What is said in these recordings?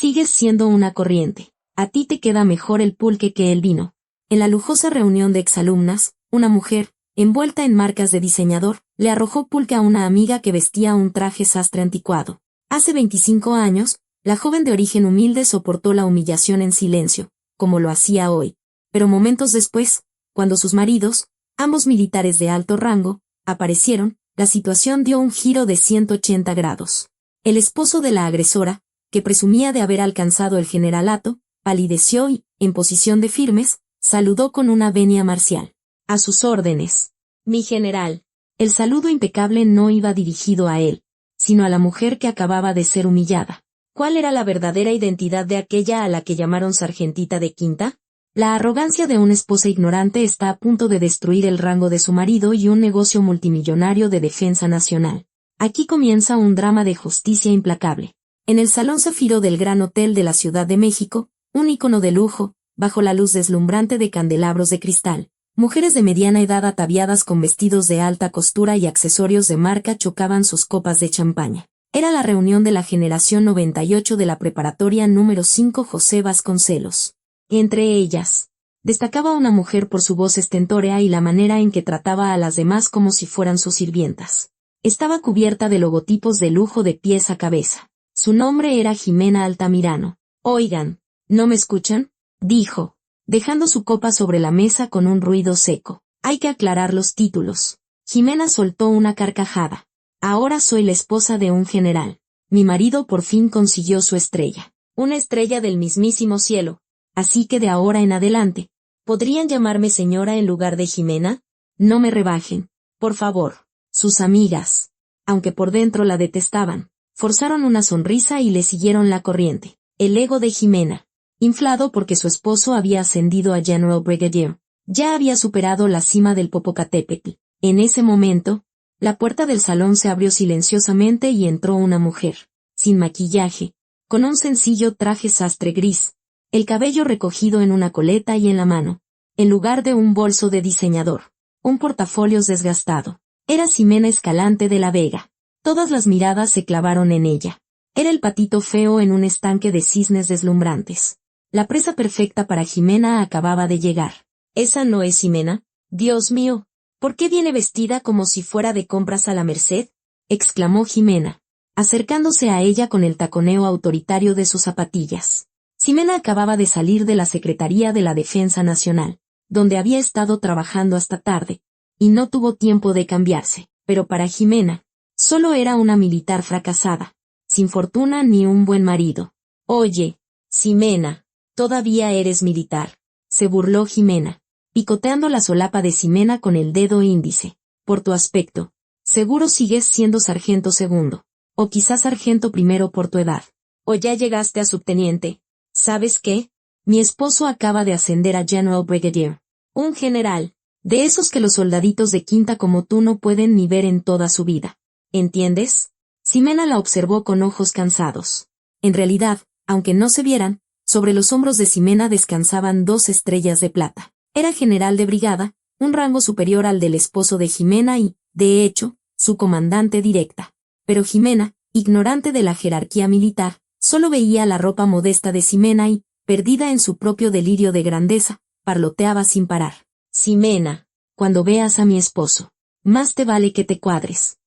Sigues siendo una corriente. A ti te queda mejor el pulque que el vino. En la lujosa reunión de exalumnas, una mujer, envuelta en marcas de diseñador, le arrojó pulque a una amiga que vestía un traje sastre anticuado. Hace 25 años, la joven de origen humilde soportó la humillación en silencio, como lo hacía hoy. Pero momentos después, cuando sus maridos, ambos militares de alto rango, aparecieron, la situación dio un giro de 180 grados. El esposo de la agresora, que presumía de haber alcanzado el generalato, palideció y, en posición de firmes, saludó con una venia marcial. A sus órdenes. Mi general. El saludo impecable no iba dirigido a él, sino a la mujer que acababa de ser humillada. ¿Cuál era la verdadera identidad de aquella a la que llamaron sargentita de quinta? La arrogancia de una esposa ignorante está a punto de destruir el rango de su marido y un negocio multimillonario de defensa nacional. Aquí comienza un drama de justicia implacable. En el Salón Zafiro del Gran Hotel de la Ciudad de México, un ícono de lujo, bajo la luz deslumbrante de candelabros de cristal, mujeres de mediana edad ataviadas con vestidos de alta costura y accesorios de marca chocaban sus copas de champaña. Era la reunión de la generación 98 de la preparatoria número 5 José Vasconcelos. Entre ellas, destacaba una mujer por su voz estentórea y la manera en que trataba a las demás como si fueran sus sirvientas. Estaba cubierta de logotipos de lujo de pies a cabeza. Su nombre era Jimena Altamirano. Oigan, ¿no me escuchan?, dijo, dejando su copa sobre la mesa con un ruido seco. Hay que aclarar los títulos. Jimena soltó una carcajada. Ahora soy la esposa de un general. Mi marido por fin consiguió su estrella. Una estrella del mismísimo cielo. Así que de ahora en adelante, ¿podrían llamarme señora en lugar de Jimena? No me rebajen, por favor. Sus amigas, aunque por dentro la detestaban, forzaron una sonrisa y le siguieron la corriente. El ego de Jimena, inflado porque su esposo había ascendido a General Brigadier, ya había superado la cima del Popocatépetl. En ese momento, la puerta del salón se abrió silenciosamente y entró una mujer, sin maquillaje, con un sencillo traje sastre gris, el cabello recogido en una coleta y en la mano, en lugar de un bolso de diseñador, un portafolios desgastado. Era Ximena Escalante de la Vega. Todas las miradas se clavaron en ella. Era el patito feo en un estanque de cisnes deslumbrantes. La presa perfecta para Jimena acababa de llegar. ¿Esa no es Ximena? Dios mío, ¿por qué viene vestida como si fuera de compras a la Merced?, exclamó Jimena, acercándose a ella con el taconeo autoritario de sus zapatillas. Ximena acababa de salir de la Secretaría de la Defensa Nacional, donde había estado trabajando hasta tarde, y no tuvo tiempo de cambiarse, pero para Jimena, solo era una militar fracasada, sin fortuna ni un buen marido. Oye, Ximena, ¿todavía eres militar?, se burló Jimena, picoteando la solapa de Ximena con el dedo índice. Por tu aspecto, seguro sigues siendo sargento segundo, o quizás sargento primero por tu edad, o ya llegaste a subteniente. ¿Sabes qué? Mi esposo acaba de ascender a General Brigadier, un general, de esos que los soldaditos de quinta como tú no pueden ni ver en toda su vida. ¿Entiendes? Ximena la observó con ojos cansados. En realidad, aunque no se vieran, sobre los hombros de Ximena descansaban 2 estrellas de plata. Era general de brigada, un rango superior al del esposo de Jimena y, de hecho, su comandante directa. Pero Jimena, ignorante de la jerarquía militar, solo veía la ropa modesta de Ximena y, perdida en su propio delirio de grandeza, parloteaba sin parar. Ximena, cuando veas a mi esposo, más te vale que te cuadres.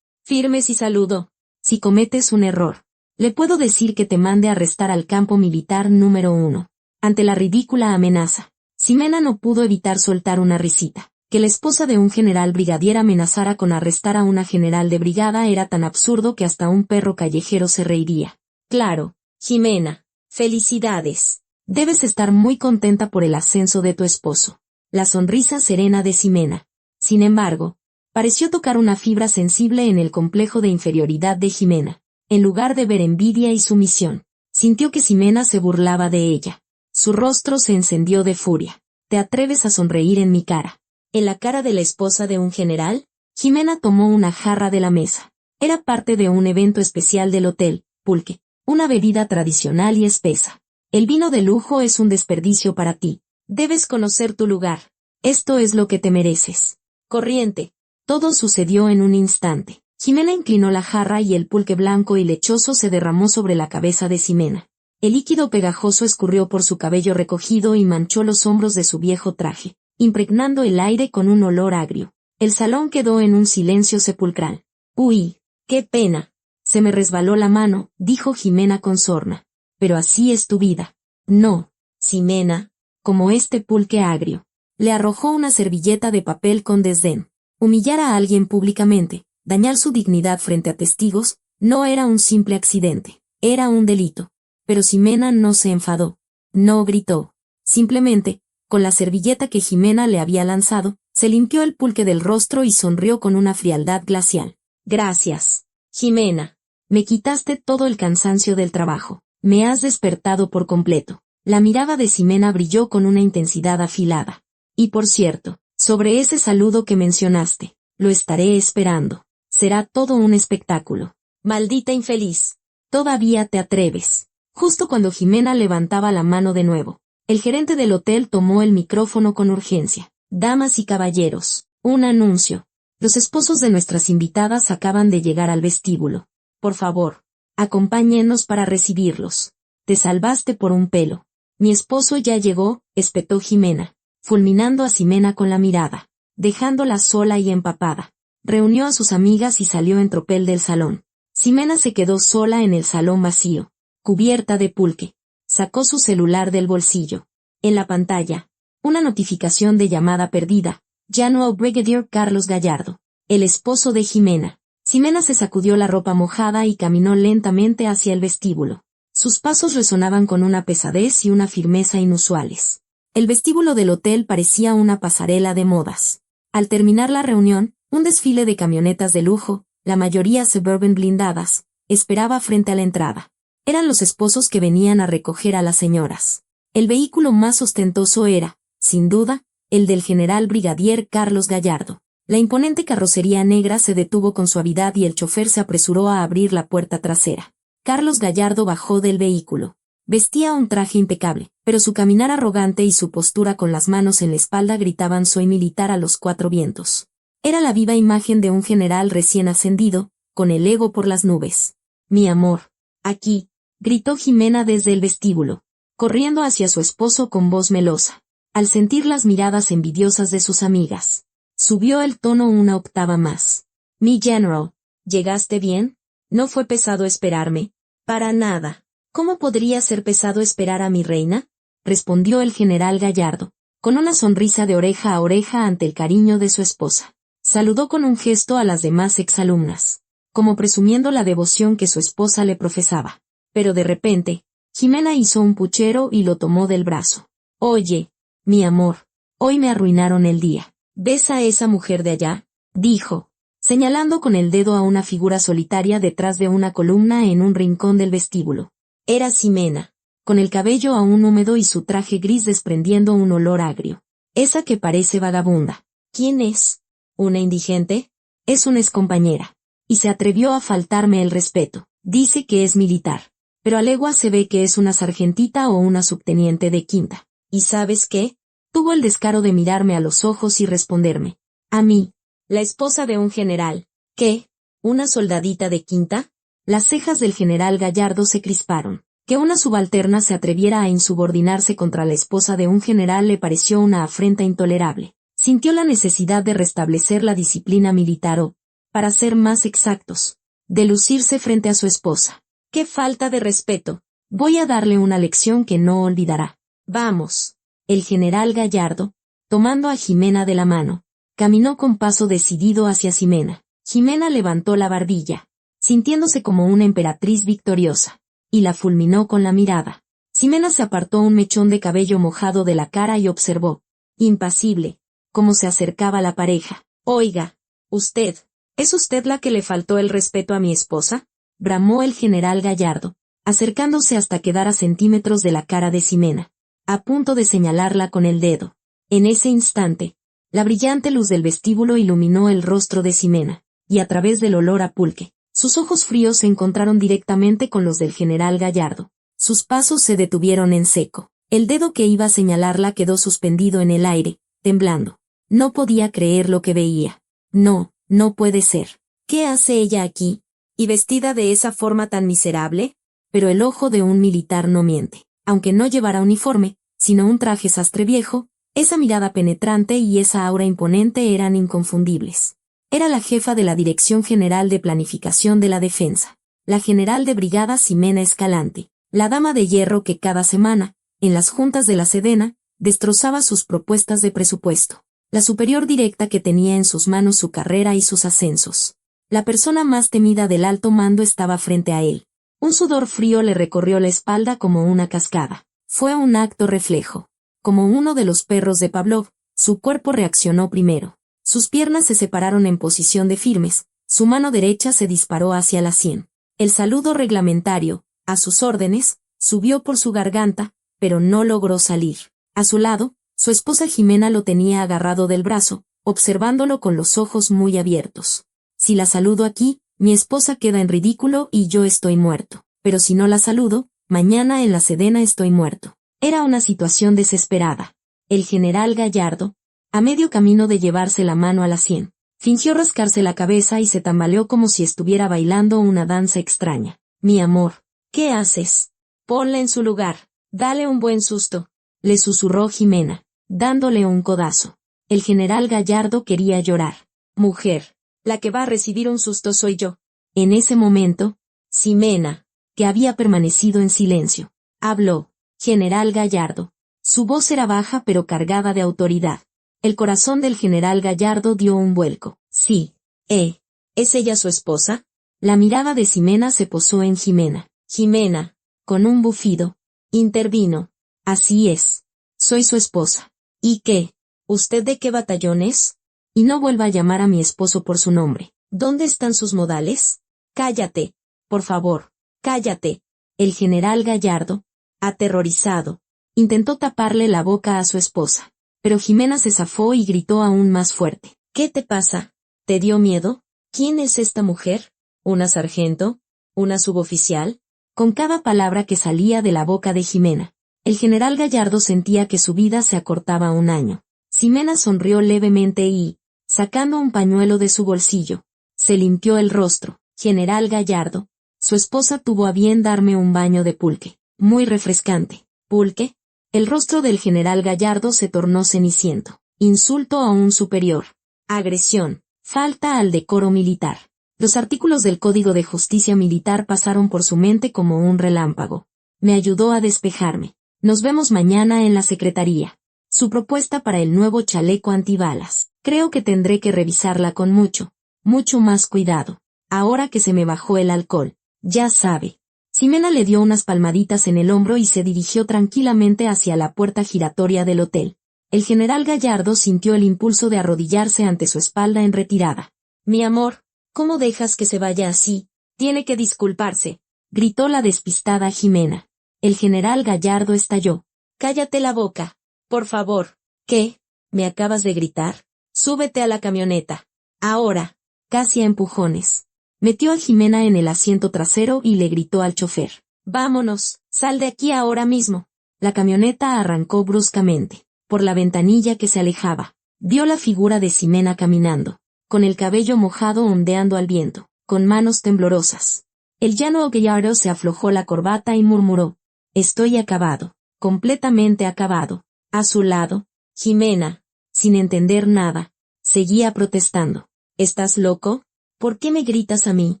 Firmes y saludo. Si cometes un error, le puedo decir que te mande a arrestar al campo militar número 1. Ante la ridícula amenaza, Ximena no pudo evitar soltar una risita. Que la esposa de un general brigadier amenazara con arrestar a una general de brigada era tan absurdo que hasta un perro callejero se reiría. Claro, Ximena, felicidades. Debes estar muy contenta por el ascenso de tu esposo. La sonrisa serena de Ximena, sin embargo, pareció tocar una fibra sensible en el complejo de inferioridad de Jimena. En lugar de ver envidia y sumisión, sintió que Ximena se burlaba de ella. Su rostro se encendió de furia. ¿Te atreves a sonreír en mi cara? ¿En la cara de la esposa de un general? Jimena tomó una jarra de la mesa. Era parte de un evento especial del hotel, pulque, una bebida tradicional y espesa. El vino de lujo es un desperdicio para ti. Debes conocer tu lugar. Esto es lo que te mereces. Corriente. Todo sucedió en un instante. Jimena inclinó la jarra y el pulque blanco y lechoso se derramó sobre la cabeza de Ximena. El líquido pegajoso escurrió por su cabello recogido y manchó los hombros de su viejo traje, impregnando el aire con un olor agrio. El salón quedó en un silencio sepulcral. «Uy, qué pena. Se me resbaló la mano», dijo Jimena con sorna. «Pero así es tu vida». «No, Ximena, como este pulque agrio». Le arrojó una servilleta de papel con desdén. Humillar a alguien públicamente, dañar su dignidad frente a testigos, no era un simple accidente, era un delito. Pero Ximena no se enfadó. No gritó. Simplemente, con la servilleta que Jimena le había lanzado, se limpió el pulque del rostro y sonrió con una frialdad glacial. «Gracias, Jimena. Me quitaste todo el cansancio del trabajo. Me has despertado por completo». La mirada de Ximena brilló con una intensidad afilada. «Y por cierto, sobre ese saludo que mencionaste, lo estaré esperando. Será todo un espectáculo». «Maldita infeliz. Todavía te atreves». Justo cuando Jimena levantaba la mano de nuevo, el gerente del hotel tomó el micrófono con urgencia. «Damas y caballeros, un anuncio. Los esposos de nuestras invitadas acaban de llegar al vestíbulo. Por favor, acompáñenos para recibirlos. Te salvaste por un pelo». «Mi esposo ya llegó», espetó Jimena, fulminando a Ximena con la mirada, dejándola sola y empapada. Reunió a sus amigas y salió en tropel del salón. Ximena se quedó sola en el salón vacío, cubierta de pulque. Sacó su celular del bolsillo. En la pantalla, una notificación de llamada perdida. Llamó al Brigadier Carlos Gallardo, el esposo de Jimena. Ximena se sacudió la ropa mojada y caminó lentamente hacia el vestíbulo. Sus pasos resonaban con una pesadez y una firmeza inusuales. El vestíbulo del hotel parecía una pasarela de modas. Al terminar la reunión, un desfile de camionetas de lujo, la mayoría Suburban blindadas, esperaba frente a la entrada. Eran los esposos que venían a recoger a las señoras. El vehículo más ostentoso era, sin duda, el del general brigadier Carlos Gallardo. La imponente carrocería negra se detuvo con suavidad y el chofer se apresuró a abrir la puerta trasera. Carlos Gallardo bajó del vehículo. Vestía un traje impecable, pero su caminar arrogante y su postura con las manos en la espalda gritaban «Soy militar» a los cuatro vientos. Era la viva imagen de un general recién ascendido, con el ego por las nubes. «Mi amor, aquí», gritó Jimena desde el vestíbulo, corriendo hacia su esposo con voz melosa. Al sentir las miradas envidiosas de sus amigas, subió el tono una octava más. «Mi general, ¿llegaste bien? ¿No fue pesado esperarme?» «Para nada». «¿Cómo podría ser pesado esperar a mi reina?», respondió el general Gallardo, con una sonrisa de oreja a oreja ante el cariño de su esposa. Saludó con un gesto a las demás exalumnas, como presumiendo la devoción que su esposa le profesaba. Pero de repente, Jimena hizo un puchero y lo tomó del brazo. «Oye, mi amor, hoy me arruinaron el día. ¿Ves a esa mujer de allá?», dijo, señalando con el dedo a una figura solitaria detrás de una columna en un rincón del vestíbulo. Era Ximena, con el cabello aún húmedo y su traje gris desprendiendo un olor agrio. «Esa que parece vagabunda. ¿Quién es? ¿Una indigente?». «Es una excompañera. Y se atrevió a faltarme el respeto. Dice que es militar. Pero a legua se ve que es una sargentita o una subteniente de quinta. ¿Y sabes qué?». Tuvo el descaro de mirarme a los ojos y responderme. «A mí, la esposa de un general». «¿Qué? ¿Una soldadita de quinta?». Las cejas del general Gallardo se crisparon. Que una subalterna se atreviera a insubordinarse contra la esposa de un general le pareció una afrenta intolerable. Sintió la necesidad de restablecer la disciplina militar o, para ser más exactos, de lucirse frente a su esposa. «¡Qué falta de respeto! Voy a darle una lección que no olvidará. Vamos». El general Gallardo, tomando a Jimena de la mano, caminó con paso decidido hacia Ximena. Jimena levantó la barbilla, sintiéndose como una emperatriz victoriosa, y la fulminó con la mirada. Ximena se apartó un mechón de cabello mojado de la cara y observó, impasible, cómo se acercaba la pareja. «Oiga, usted, ¿es usted la que le faltó el respeto a mi esposa?», bramó el general Gallardo, acercándose hasta quedar a centímetros de la cara de Ximena, a punto de señalarla con el dedo. En ese instante, la brillante luz del vestíbulo iluminó el rostro de Ximena, y a través del olor a pulque, sus ojos fríos se encontraron directamente con los del general Gallardo. Sus pasos se detuvieron en seco. El dedo que iba a señalarla quedó suspendido en el aire, temblando. No podía creer lo que veía. «No, no puede ser. ¿Qué hace ella aquí? ¿Y vestida de esa forma tan miserable?». pero el ojo de un militar no miente. Aunque no llevara uniforme, sino un traje sastre viejo, esa mirada penetrante y esa aura imponente eran inconfundibles. Era la jefa de la Dirección General de Planificación de la Defensa, la general de brigada Ximena Escalante, la dama de hierro que cada semana, en las juntas de la Sedena, destrozaba sus propuestas de presupuesto, la superior directa que tenía en sus manos su carrera y sus ascensos. La persona más temida del alto mando estaba frente a él. Un sudor frío le recorrió la espalda como una cascada. Fue un acto reflejo. Como uno de los perros de Pavlov, su cuerpo reaccionó primero. Sus piernas se separaron en posición de firmes, su mano derecha se disparó hacia la sien. El saludo reglamentario, a sus órdenes, subió por su garganta, pero no logró salir. A su lado, su esposa Ximena lo tenía agarrado del brazo, observándolo con los ojos muy abiertos. Si la saludo aquí, mi esposa queda en ridículo y yo estoy muerto. Pero si no la saludo, mañana en la Sedena estoy muerto. Era una situación desesperada. El general Gallardo, a medio camino de llevarse la mano a la sien, fingió rascarse la cabeza y se tambaleó como si estuviera bailando una danza extraña. Mi amor, ¿qué haces? Ponla en su lugar, dale un buen susto, le susurró Ximena, dándole un codazo. El general Gallardo quería llorar. Mujer, la que va a recibir un susto soy yo. En ese momento, Ximena, que había permanecido en silencio, habló. General Gallardo. Su voz era baja pero cargada de autoridad. El corazón del general Gallardo dio un vuelco. Sí. ¿Es ella su esposa? La mirada de Ximena se posó en Ximena. Ximena, con un bufido, intervino. Así es. Soy su esposa. ¿Y qué? ¿Usted de qué batallón es? Y no vuelva a llamar a mi esposo por su nombre. ¿Dónde están sus modales? Cállate. Por favor, cállate. El general Gallardo, aterrorizado, intentó taparle la boca a su esposa. Pero Ximena se zafó y gritó aún más fuerte. ¿Qué te pasa? ¿Te dio miedo? ¿Quién es esta mujer? ¿Una sargento? ¿Una suboficial? Con cada palabra que salía de la boca de Ximena, el general Gallardo sentía que su vida se acortaba un año. Ximena sonrió levemente y, sacando un pañuelo de su bolsillo, se limpió el rostro. General Gallardo, su esposa tuvo a bien darme un baño de pulque, muy refrescante. ¿Pulque? El rostro del general Gallardo se tornó ceniciento. Insulto a un superior. Agresión. Falta al decoro militar. Los artículos del Código de Justicia Militar pasaron por su mente como un relámpago. Me ayudó a despejarme. Nos vemos mañana en la secretaría. Su propuesta para el nuevo chaleco antibalas. Creo que tendré que revisarla con mucho más cuidado. Ahora que se me bajó el alcohol. Ya sabe. Ximena le dio unas palmaditas en el hombro y se dirigió tranquilamente hacia la puerta giratoria del hotel. El general Gallardo sintió el impulso de arrodillarse ante su espalda en retirada. Mi amor, ¿cómo dejas que se vaya así? Tiene que disculparse, gritó la despistada Ximena. El general Gallardo estalló. Cállate la boca, por favor. ¿Qué? ¿Me acabas de gritar? Súbete a la camioneta. Ahora, casi a empujones. Metió a Ximena en el asiento trasero y le gritó al chofer. Vámonos, sal de aquí ahora mismo. La camioneta arrancó bruscamente. Por la ventanilla que se alejaba, vio la figura de Ximena caminando, con el cabello mojado ondeando al viento, con manos temblorosas. El llano Gallardo se aflojó la corbata y murmuró. Estoy acabado, completamente acabado. A su lado, Ximena, sin entender nada, seguía protestando. ¿Estás loco? ¿Por qué me gritas a mí?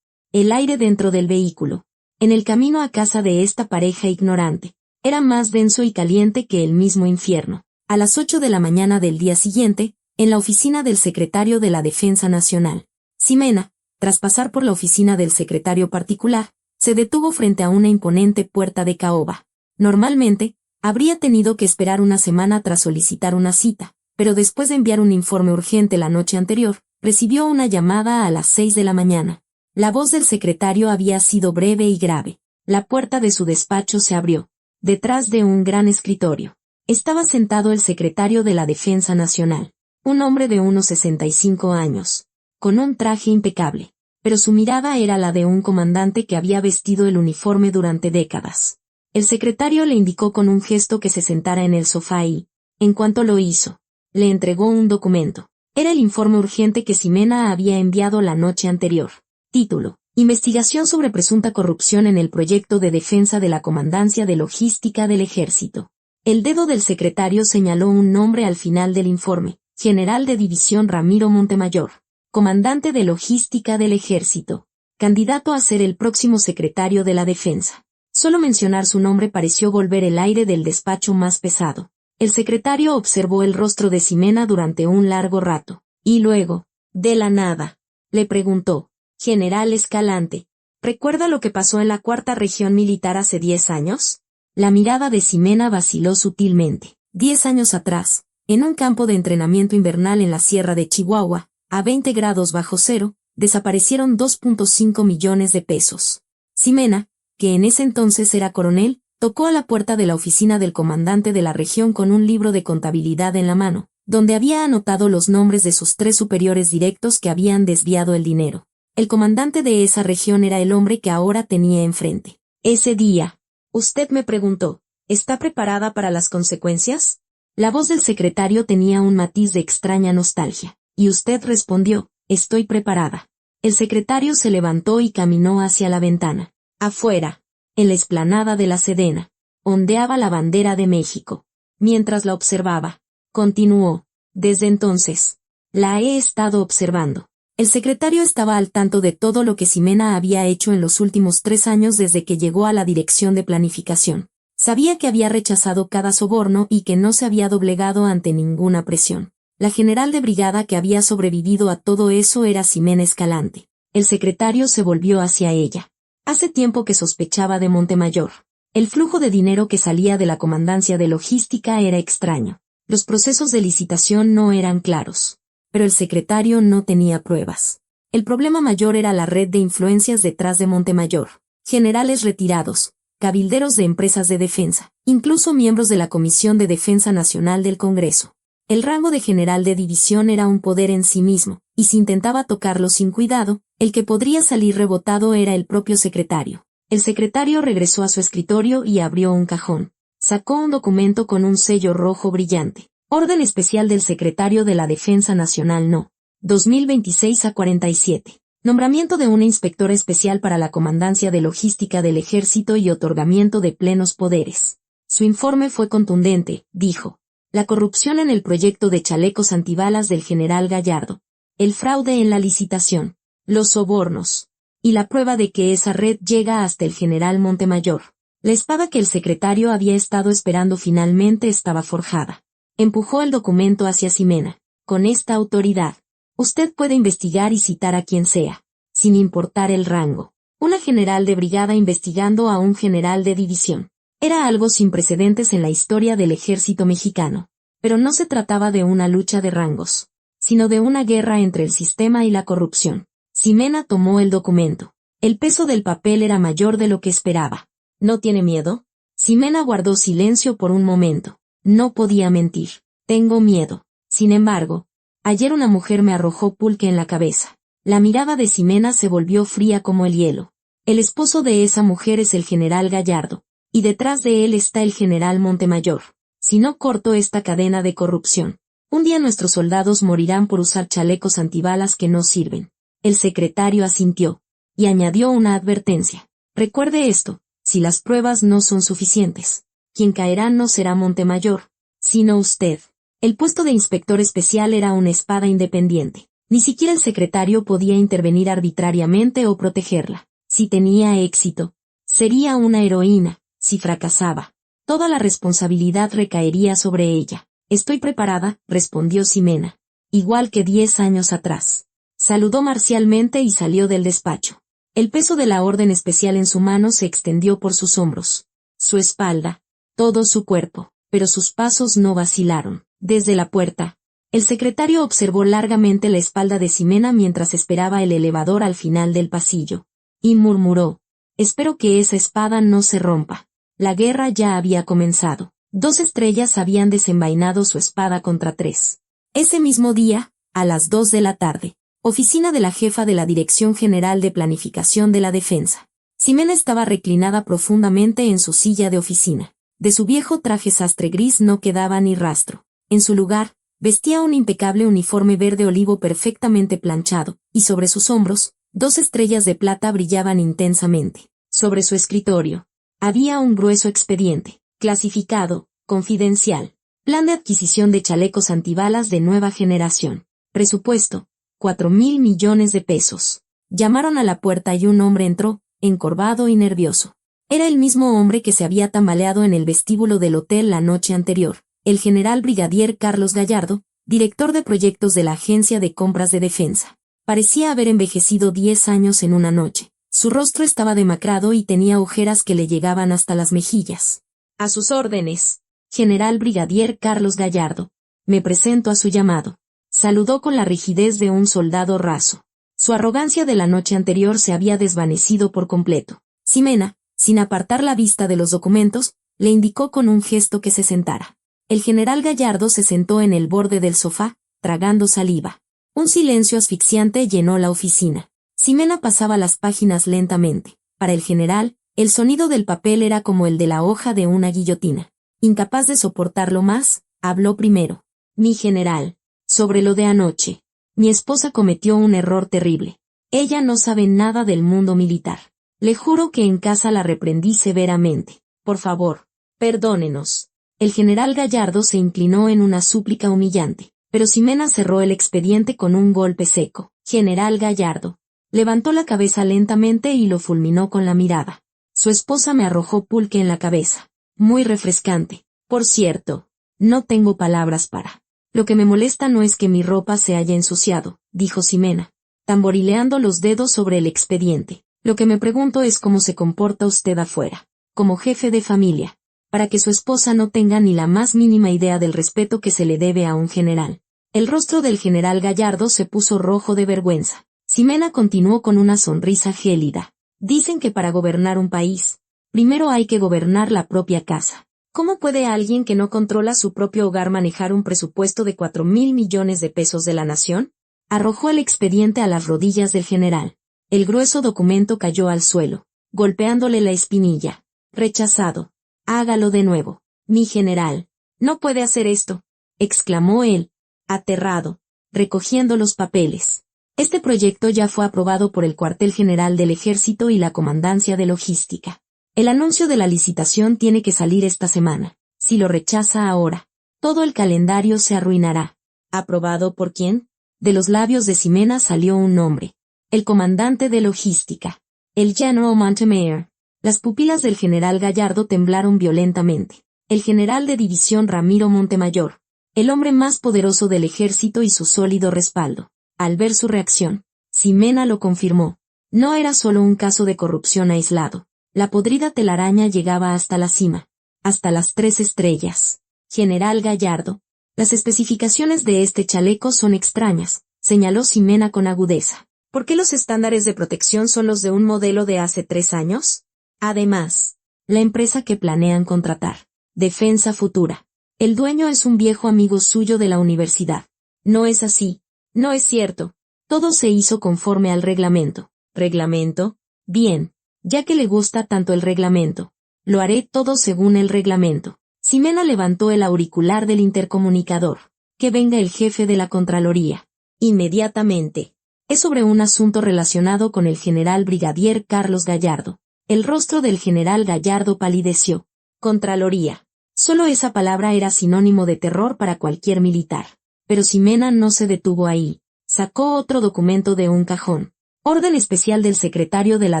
El aire dentro del vehículo, en el camino a casa de esta pareja ignorante, era más denso y caliente que el mismo infierno. A las 8 de la mañana del día siguiente, en la oficina del secretario de la Defensa Nacional, Ximena, tras pasar por la oficina del secretario particular, se detuvo frente a una imponente puerta de caoba. Normalmente, habría tenido que esperar una semana tras solicitar una cita, pero después de enviar un informe urgente la noche anterior, recibió una llamada a las 6 de la mañana. La voz del secretario había sido breve y grave. La puerta de su despacho se abrió. Detrás de un gran escritorio estaba sentado el secretario de la Defensa Nacional, un hombre de unos 65 años, con un traje impecable, pero su mirada era la de un comandante que había vestido el uniforme durante décadas. El secretario le indicó con un gesto que se sentara en el sofá y, en cuanto lo hizo, le entregó un documento. Era el informe urgente que Ximena había enviado la noche anterior. Título: Investigación sobre presunta corrupción en el proyecto de defensa de la Comandancia de Logística del Ejército. El dedo del secretario señaló un nombre al final del informe: General de División Ramiro Montemayor, comandante de Logística del Ejército, candidato a ser el próximo secretario de la Defensa. Solo mencionar su nombre pareció volver el aire del despacho más pesado. El secretario observó el rostro de Ximena durante un largo rato, y luego, de la nada, le preguntó: General Escalante, ¿recuerda lo que pasó en la Cuarta Región Militar hace 10 años? La mirada de Ximena vaciló sutilmente. 10 años atrás, en un campo de entrenamiento invernal en la Sierra de Chihuahua, a 20 grados bajo cero, desaparecieron 2.5 millones de pesos. Ximena, que en ese entonces era coronel, tocó a la puerta de la oficina del comandante de la región con un libro de contabilidad en la mano, donde había anotado los nombres de sus 3 superiores directos que habían desviado el dinero. El comandante de esa región era el hombre que ahora tenía enfrente. Ese día, usted me preguntó: ¿está preparada para las consecuencias? La voz del secretario tenía un matiz de extraña nostalgia. Y usted respondió: estoy preparada. El secretario se levantó y caminó hacia la ventana. Afuera, en la explanada de la Sedena, ondeaba la bandera de México. Mientras la observaba, continuó: desde entonces, la he estado observando. El secretario estaba al tanto de todo lo que Ximena había hecho en los últimos 3 años desde que llegó a la dirección de planificación. Sabía que había rechazado cada soborno y que no se había doblegado ante ninguna presión. La general de brigada que había sobrevivido a todo eso era Ximena Escalante. El secretario se volvió hacia ella. Hace tiempo que sospechaba de Montemayor. El flujo de dinero que salía de la Comandancia de Logística era extraño. Los procesos de licitación no eran claros. Pero el secretario no tenía pruebas. El problema mayor era la red de influencias detrás de Montemayor. Generales retirados, cabilderos de empresas de defensa, incluso miembros de la Comisión de Defensa Nacional del Congreso. El rango de general de división era un poder en sí mismo, y si intentaba tocarlo sin cuidado, el que podría salir rebotado era el propio secretario. El secretario regresó a su escritorio y abrió un cajón. Sacó un documento con un sello rojo brillante. Orden especial del secretario de la Defensa Nacional No. 2026-47. Nombramiento de una inspectora especial para la Comandancia de Logística del Ejército y otorgamiento de plenos poderes. Su informe fue contundente, dijo. La corrupción en el proyecto de chalecos antibalas del general Gallardo. El fraude en la licitación. Los sobornos. Y la prueba de que esa red llega hasta el general Montemayor. La espada que el secretario había estado esperando finalmente estaba forjada. Empujó el documento hacia Ximena. Con esta autoridad, usted puede investigar y citar a quien sea, sin importar el rango. Una general de brigada investigando a un general de división. Era algo sin precedentes en la historia del ejército mexicano. Pero no se trataba de una lucha de rangos, sino de una guerra entre el sistema y la corrupción. Ximena tomó el documento. El peso del papel era mayor de lo que esperaba. ¿No tiene miedo? Ximena guardó silencio por un momento. No podía mentir. Tengo miedo. Sin embargo, ayer una mujer me arrojó pulque en la cabeza. La mirada de Ximena se volvió fría como el hielo. El esposo de esa mujer es el general Gallardo, y detrás de él está el general Montemayor. Si no corto esta cadena de corrupción, un día nuestros soldados morirán por usar chalecos antibalas que no sirven. El secretario asintió, y añadió una advertencia. Recuerde esto, si las pruebas no son suficientes, quien caerá no será Montemayor, sino usted. El puesto de inspector especial era una espada independiente. Ni siquiera el secretario podía intervenir arbitrariamente o protegerla. Si tenía éxito, sería una heroína. Si fracasaba, toda la responsabilidad recaería sobre ella. Estoy preparada, respondió Ximena. Igual que 10 años atrás. Saludó marcialmente y salió del despacho. El peso de la orden especial en su mano se extendió por sus hombros, su espalda, todo su cuerpo, pero sus pasos no vacilaron. Desde la puerta, el secretario observó largamente la espalda de Ximena mientras esperaba el elevador al final del pasillo, y murmuró: espero que esa espada no se rompa. La guerra ya había comenzado. 2 estrellas habían desenvainado su espada contra 3. Ese mismo día, a las 2 de la tarde, oficina de la jefa de la Dirección General de Planificación de la Defensa. Ximena estaba reclinada profundamente en su silla de oficina. De su viejo traje sastre gris no quedaba ni rastro. En su lugar, vestía un impecable uniforme verde olivo perfectamente planchado, y sobre sus hombros, 2 estrellas de plata brillaban intensamente. Sobre su escritorio había un grueso expediente, clasificado, confidencial. Plan de adquisición de chalecos antibalas de nueva generación. Presupuesto, 4.000 millones de pesos. Llamaron a la puerta y un hombre entró, encorvado y nervioso. Era el mismo hombre que se había tambaleado en el vestíbulo del hotel la noche anterior, el general brigadier Carlos Gallardo, director de proyectos de la Agencia de Compras de Defensa. Parecía haber envejecido 10 años en una noche. Su rostro estaba demacrado y tenía ojeras que le llegaban hasta las mejillas. A sus órdenes, general brigadier Carlos Gallardo. Me presento a su llamado. Saludó con la rigidez de un soldado raso. Su arrogancia de la noche anterior se había desvanecido por completo. Ximena, sin apartar la vista de los documentos, le indicó con un gesto que se sentara. El general Gallardo se sentó en el borde del sofá, tragando saliva. Un silencio asfixiante llenó la oficina. Ximena pasaba las páginas lentamente. Para el general, el sonido del papel era como el de la hoja de una guillotina. Incapaz de soportarlo más, habló primero. Mi general, sobre lo de anoche. Mi esposa cometió un error terrible. Ella no sabe nada del mundo militar. Le juro que en casa la reprendí severamente. Por favor, perdónenos. El general Gallardo se inclinó en una súplica humillante, pero Ximena cerró el expediente con un golpe seco. General Gallardo. Levantó la cabeza lentamente y lo fulminó con la mirada. Su esposa me arrojó pulque en la cabeza. Muy refrescante. Por cierto, no tengo palabras para. Lo que me molesta no es que mi ropa se haya ensuciado, dijo Ximena, tamborileando los dedos sobre el expediente. Lo que me pregunto es cómo se comporta usted afuera, como jefe de familia, para que su esposa no tenga ni la más mínima idea del respeto que se le debe a un general. El rostro del general Gallardo se puso rojo de vergüenza. Ximena continuó con una sonrisa gélida. Dicen que para gobernar un país, primero hay que gobernar la propia casa. ¿Cómo puede alguien que no controla su propio hogar manejar un presupuesto de 4.000 millones de pesos de la nación? Arrojó el expediente a las rodillas del general. El grueso documento cayó al suelo, golpeándole la espinilla. Rechazado. Hágalo de nuevo. Mi general. No puede hacer esto, exclamó él, aterrado, recogiendo los papeles. Este proyecto ya fue aprobado por el Cuartel General del Ejército y la Comandancia de Logística. El anuncio de la licitación tiene que salir esta semana. Si lo rechaza ahora, todo el calendario se arruinará. ¿Aprobado por quién? De los labios de Ximena salió un nombre. El comandante de Logística. El General Montemayor. Las pupilas del general Gallardo temblaron violentamente. El general de división Ramiro Montemayor. El hombre más poderoso del ejército y su sólido respaldo. Al ver su reacción, Ximena lo confirmó. No era solo un caso de corrupción aislado. La podrida telaraña llegaba hasta la cima, hasta las 3 estrellas. General Gallardo, las especificaciones de este chaleco son extrañas, señaló Ximena con agudeza. ¿Por qué los estándares de protección son los de un modelo de hace 3 años? Además, la empresa que planean contratar, Defensa Futura. El dueño es un viejo amigo suyo de la universidad. No es así, no es cierto. Todo se hizo conforme al reglamento. ¿Reglamento? Bien. Ya que le gusta tanto el reglamento, lo haré todo según el reglamento. Ximena levantó el auricular del intercomunicador. Que venga el jefe de la Contraloría. Inmediatamente. Es sobre un asunto relacionado con el general brigadier Carlos Gallardo. El rostro del general Gallardo palideció. Contraloría. Solo esa palabra era sinónimo de terror para cualquier militar. Pero Ximena no se detuvo ahí. Sacó otro documento de un cajón. Orden especial del secretario de la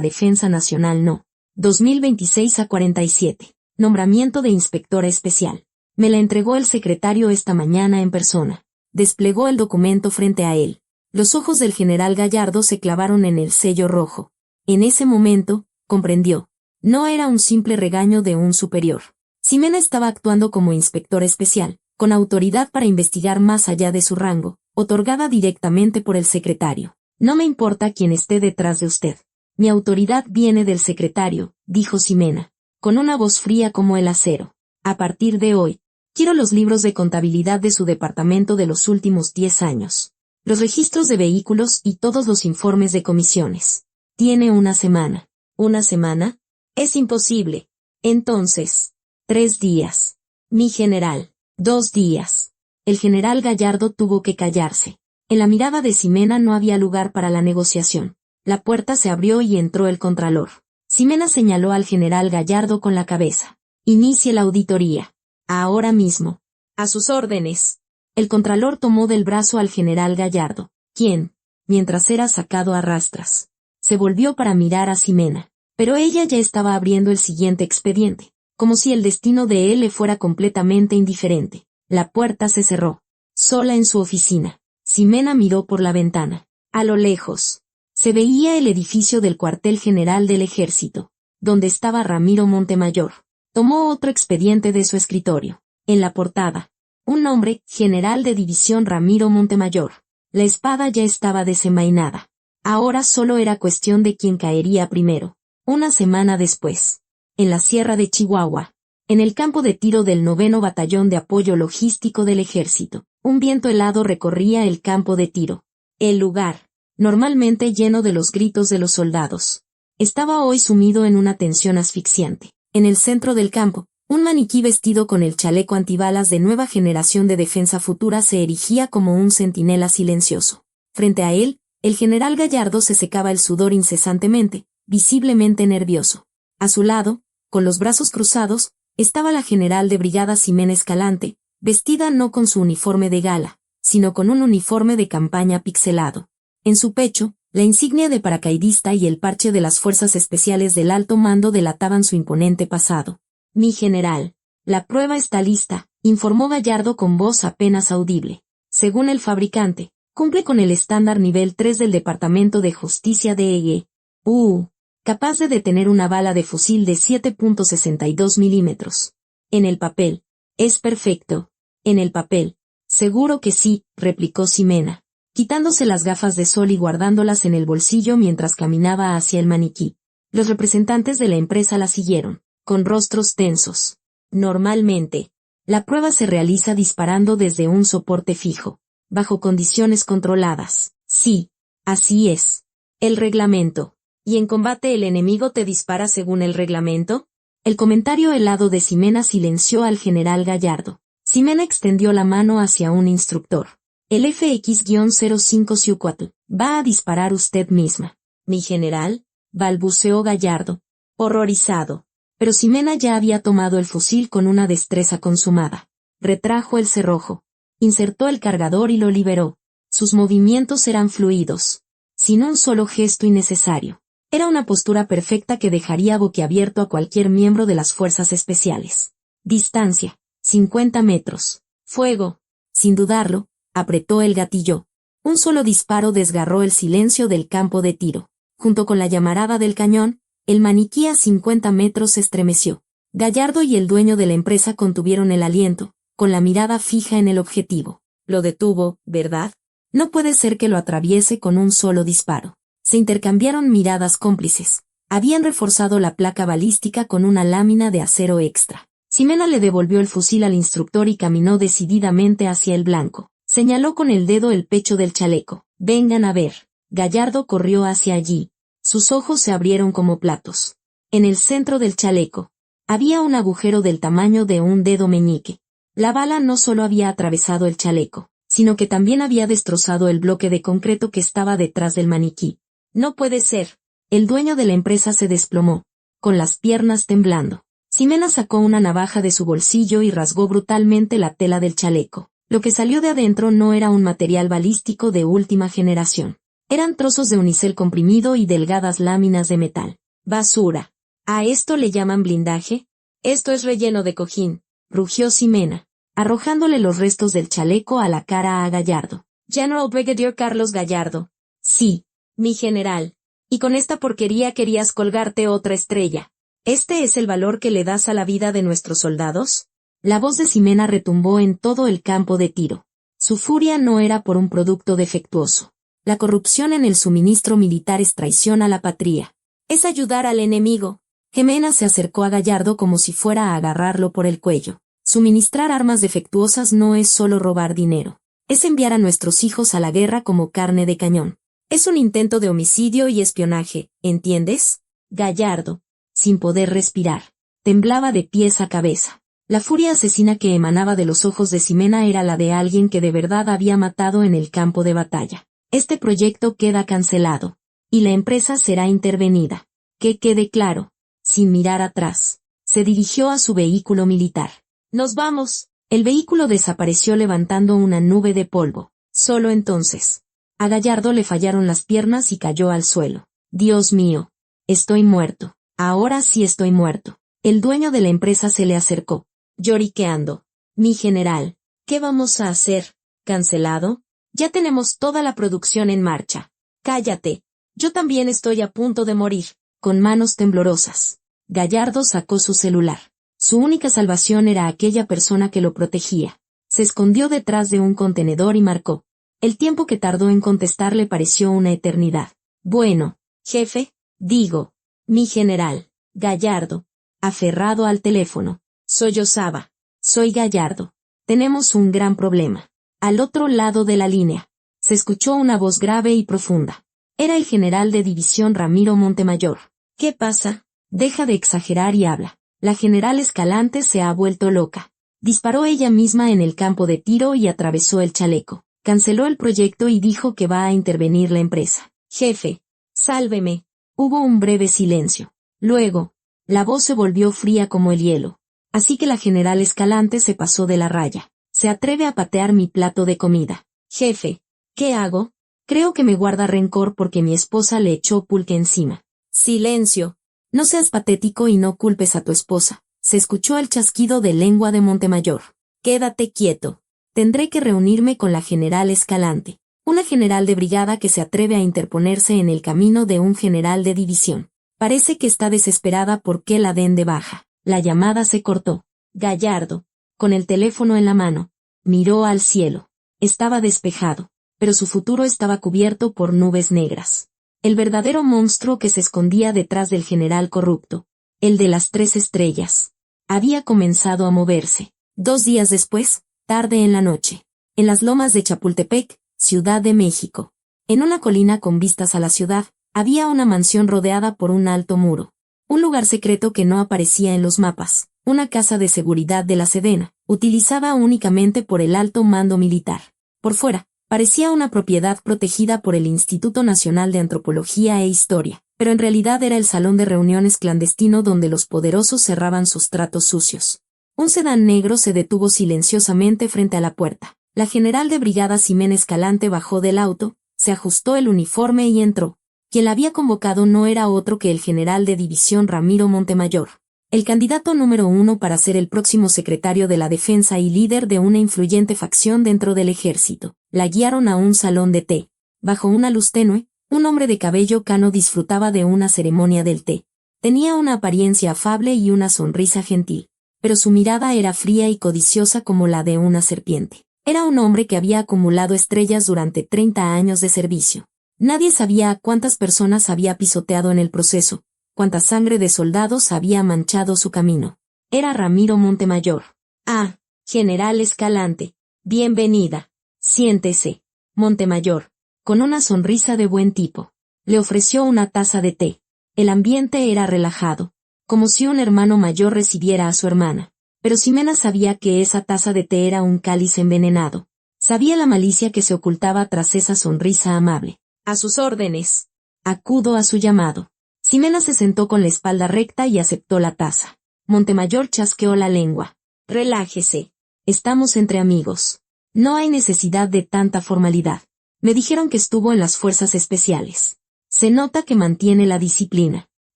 Defensa Nacional No. 2026-47. Nombramiento de inspectora especial. Me la entregó el secretario esta mañana en persona. Desplegó el documento frente a él. Los ojos del general Gallardo se clavaron en el sello rojo. En ese momento, comprendió. No era un simple regaño de un superior. Ximena estaba actuando como inspectora especial, con autoridad para investigar más allá de su rango, otorgada directamente por el secretario. No me importa quién esté detrás de usted. Mi autoridad viene del secretario, dijo Ximena, con una voz fría como el acero. A partir de hoy, quiero los libros de contabilidad de su departamento de los últimos 10 años. Los registros de vehículos y todos los informes de comisiones. Tiene una semana. ¿Una semana? Es imposible. Entonces, 3 días. Mi general, 2 días. El general Gallardo tuvo que callarse. En la mirada de Ximena no había lugar para la negociación. La puerta se abrió y entró el contralor. Ximena señaló al general Gallardo con la cabeza. Inicie la auditoría. Ahora mismo. A sus órdenes. El contralor tomó del brazo al general Gallardo, quien, mientras era sacado a rastras, se volvió para mirar a Ximena. Pero ella ya estaba abriendo el siguiente expediente, como si el destino de él le fuera completamente indiferente. La puerta se cerró. Sola en su oficina, Ximena miró por la ventana. A lo lejos, se veía el edificio del cuartel general del ejército, donde estaba Ramiro Montemayor. Tomó otro expediente de su escritorio. En la portada, un nombre, general de división Ramiro Montemayor. La espada ya estaba desenvainada. Ahora solo era cuestión de quién caería primero. Una semana después, en la sierra de Chihuahua, en el campo de tiro del 9º Batallón de Apoyo Logístico del Ejército, un viento helado recorría el campo de tiro. El lugar, normalmente lleno de los gritos de los soldados, estaba hoy sumido en una tensión asfixiante. En el centro del campo, un maniquí vestido con el chaleco antibalas de nueva generación de defensa futura se erigía como un centinela silencioso. Frente a él, el general Gallardo se secaba el sudor incesantemente, visiblemente nervioso. A su lado, con los brazos cruzados, estaba la general de brigada Ximena Escalante, vestida no con su uniforme de gala, sino con un uniforme de campaña pixelado. En su pecho, la insignia de paracaidista y el parche de las fuerzas especiales del alto mando delataban su imponente pasado. Mi general, la prueba está lista, informó Gallardo con voz apenas audible. Según el fabricante, cumple con el estándar nivel 3 del Departamento de Justicia de E.G. Capaz de detener una bala de fusil de 7.62 milímetros. En el papel. Es perfecto. En el papel. Seguro que sí, replicó Ximena, quitándose las gafas de sol y guardándolas en el bolsillo mientras caminaba hacia el maniquí. Los representantes de la empresa la siguieron, con rostros tensos. Normalmente, la prueba se realiza disparando desde un soporte fijo, bajo condiciones controladas. Sí, así es. El reglamento. ¿Y en combate el enemigo te dispara según el reglamento? El comentario helado de Ximena silenció al general Gallardo. Ximena extendió la mano hacia un instructor. El FX-05 Ciucuatl. Va a disparar usted misma. Mi general, balbuceó Gallardo, horrorizado. Pero Ximena ya había tomado el fusil con una destreza consumada. Retrajo el cerrojo. Insertó el cargador y lo liberó. Sus movimientos eran fluidos, sin un solo gesto innecesario. Era una postura perfecta que dejaría boquiabierto a cualquier miembro de las fuerzas especiales. Distancia, 50 metros. Fuego. Sin dudarlo, apretó el gatillo. Un solo disparo desgarró el silencio del campo de tiro. Junto con la llamarada del cañón, el maniquí a 50 metros se estremeció. Gallardo y el dueño de la empresa contuvieron el aliento, con la mirada fija en el objetivo. Lo detuvo, ¿verdad? No puede ser que lo atraviese con un solo disparo. Se intercambiaron miradas cómplices. Habían reforzado la placa balística con una lámina de acero extra. Ximena le devolvió el fusil al instructor y caminó decididamente hacia el blanco. Señaló con el dedo el pecho del chaleco. Vengan a ver. Gallardo corrió hacia allí. Sus ojos se abrieron como platos. En el centro del chaleco había un agujero del tamaño de un dedo meñique. La bala no solo había atravesado el chaleco, sino que también había destrozado el bloque de concreto que estaba detrás del maniquí. No puede ser. El dueño de la empresa se desplomó, con las piernas temblando. Ximena sacó una navaja de su bolsillo y rasgó brutalmente la tela del chaleco. Lo que salió de adentro no era un material balístico de última generación. Eran trozos de unicel comprimido y delgadas láminas de metal. Basura. ¿A esto le llaman blindaje? Esto es relleno de cojín, rugió Ximena, arrojándole los restos del chaleco a la cara a Gallardo. General Brigadier Carlos Gallardo. Sí. Mi general. Y con esta porquería querías colgarte otra estrella. ¿Este es el valor que le das a la vida de nuestros soldados? La voz de Ximena retumbó en todo el campo de tiro. Su furia no era por un producto defectuoso. La corrupción en el suministro militar es traición a la patria. Es ayudar al enemigo. Ximena se acercó a Gallardo como si fuera a agarrarlo por el cuello. Suministrar armas defectuosas no es solo robar dinero. Es enviar a nuestros hijos a la guerra como carne de cañón. Es un intento de homicidio y espionaje, ¿entiendes? Gallardo, sin poder respirar, temblaba de pies a cabeza. La furia asesina que emanaba de los ojos de Ximena era la de alguien que de verdad había matado en el campo de batalla. Este proyecto queda cancelado. y la empresa será intervenida. Que quede claro. Sin mirar atrás, se dirigió a su vehículo militar. «Nos vamos». El vehículo desapareció levantando una nube de polvo. Solo entonces, a Gallardo le fallaron las piernas y cayó al suelo. «Dios mío. Estoy muerto. Ahora sí estoy muerto». El dueño de la empresa se le acercó, lloriqueando. «Mi general, ¿qué vamos a hacer? ¿Cancelado? Ya tenemos toda la producción en marcha». «Cállate. Yo también estoy a punto de morir». Con manos temblorosas, Gallardo sacó su celular. Su única salvación era aquella persona que lo protegía. Se escondió detrás de un contenedor y marcó. El tiempo que tardó en contestar le pareció una eternidad. «Bueno, jefe, digo, mi general, Gallardo», aferrado al teléfono, sollozaba. «Soy Gallardo. Tenemos un gran problema». Al otro lado de la línea, se escuchó una voz grave y profunda. Era el general de división Ramiro Montemayor. «¿Qué pasa? Deja de exagerar y habla. La general Escalante se ha vuelto loca». Disparó ella misma en el campo de tiro y atravesó el chaleco. Canceló el proyecto y dijo que va a intervenir la empresa. «Jefe, sálveme». Hubo un breve silencio. Luego, la voz se volvió fría como el hielo. «Así que la general Escalante se pasó de la raya. Se atreve a patear mi plato de comida. Jefe, ¿qué hago? Creo que me guarda rencor porque mi esposa le echó pulque encima». «Silencio. No seas patético y no culpes a tu esposa». Se escuchó el chasquido de lengua de Montemayor. «Quédate quieto. Tendré que reunirme con la general Escalante, una general de brigada que se atreve a interponerse en el camino de un general de división. Parece que está desesperada porque la den de baja». La llamada se cortó. Gallardo, con el teléfono en la mano, miró al cielo. Estaba despejado, pero su futuro estaba cubierto por nubes negras. El verdadero monstruo que se escondía detrás del general corrupto, el de las 3 estrellas, había comenzado a moverse. 2 días después, tarde en la noche, en las lomas de Chapultepec, Ciudad de México, en una colina con vistas a la ciudad, había una mansión rodeada por un alto muro. Un lugar secreto que no aparecía en los mapas, una casa de seguridad de la Sedena, utilizada únicamente por el alto mando militar. Por fuera, parecía una propiedad protegida por el Instituto Nacional de Antropología e Historia, pero en realidad era el salón de reuniones clandestino donde los poderosos cerraban sus tratos sucios. Un sedán negro se detuvo silenciosamente frente a la puerta. La general de brigada Ximena Escalante bajó del auto, se ajustó el uniforme y entró. Quien la había convocado no era otro que el general de división Ramiro Montemayor, el candidato número 1 para ser el próximo secretario de la Defensa y líder de una influyente facción dentro del ejército. La guiaron a un salón de té. Bajo una luz tenue, un hombre de cabello cano disfrutaba de una ceremonia del té. Tenía una apariencia afable y una sonrisa gentil, pero su mirada era fría y codiciosa como la de una serpiente. Era un hombre que había acumulado estrellas durante 30 años de servicio. Nadie sabía a cuántas personas había pisoteado en el proceso, cuánta sangre de soldados había manchado su camino. Era Ramiro Montemayor. «Ah, general Escalante. Bienvenida. Siéntese». Montemayor, con una sonrisa de buen tipo, le ofreció una taza de té. El ambiente era relajado, como si un hermano mayor recibiera a su hermana. Pero Ximena sabía que esa taza de té era un cáliz envenenado. Sabía la malicia que se ocultaba tras esa sonrisa amable. «A sus órdenes». «Acudo a su llamado». Ximena se sentó con la espalda recta y aceptó la taza. Montemayor chasqueó la lengua. «Relájese. Estamos entre amigos. No hay necesidad de tanta formalidad. Me dijeron que estuvo en las fuerzas especiales. Se nota que mantiene la disciplina».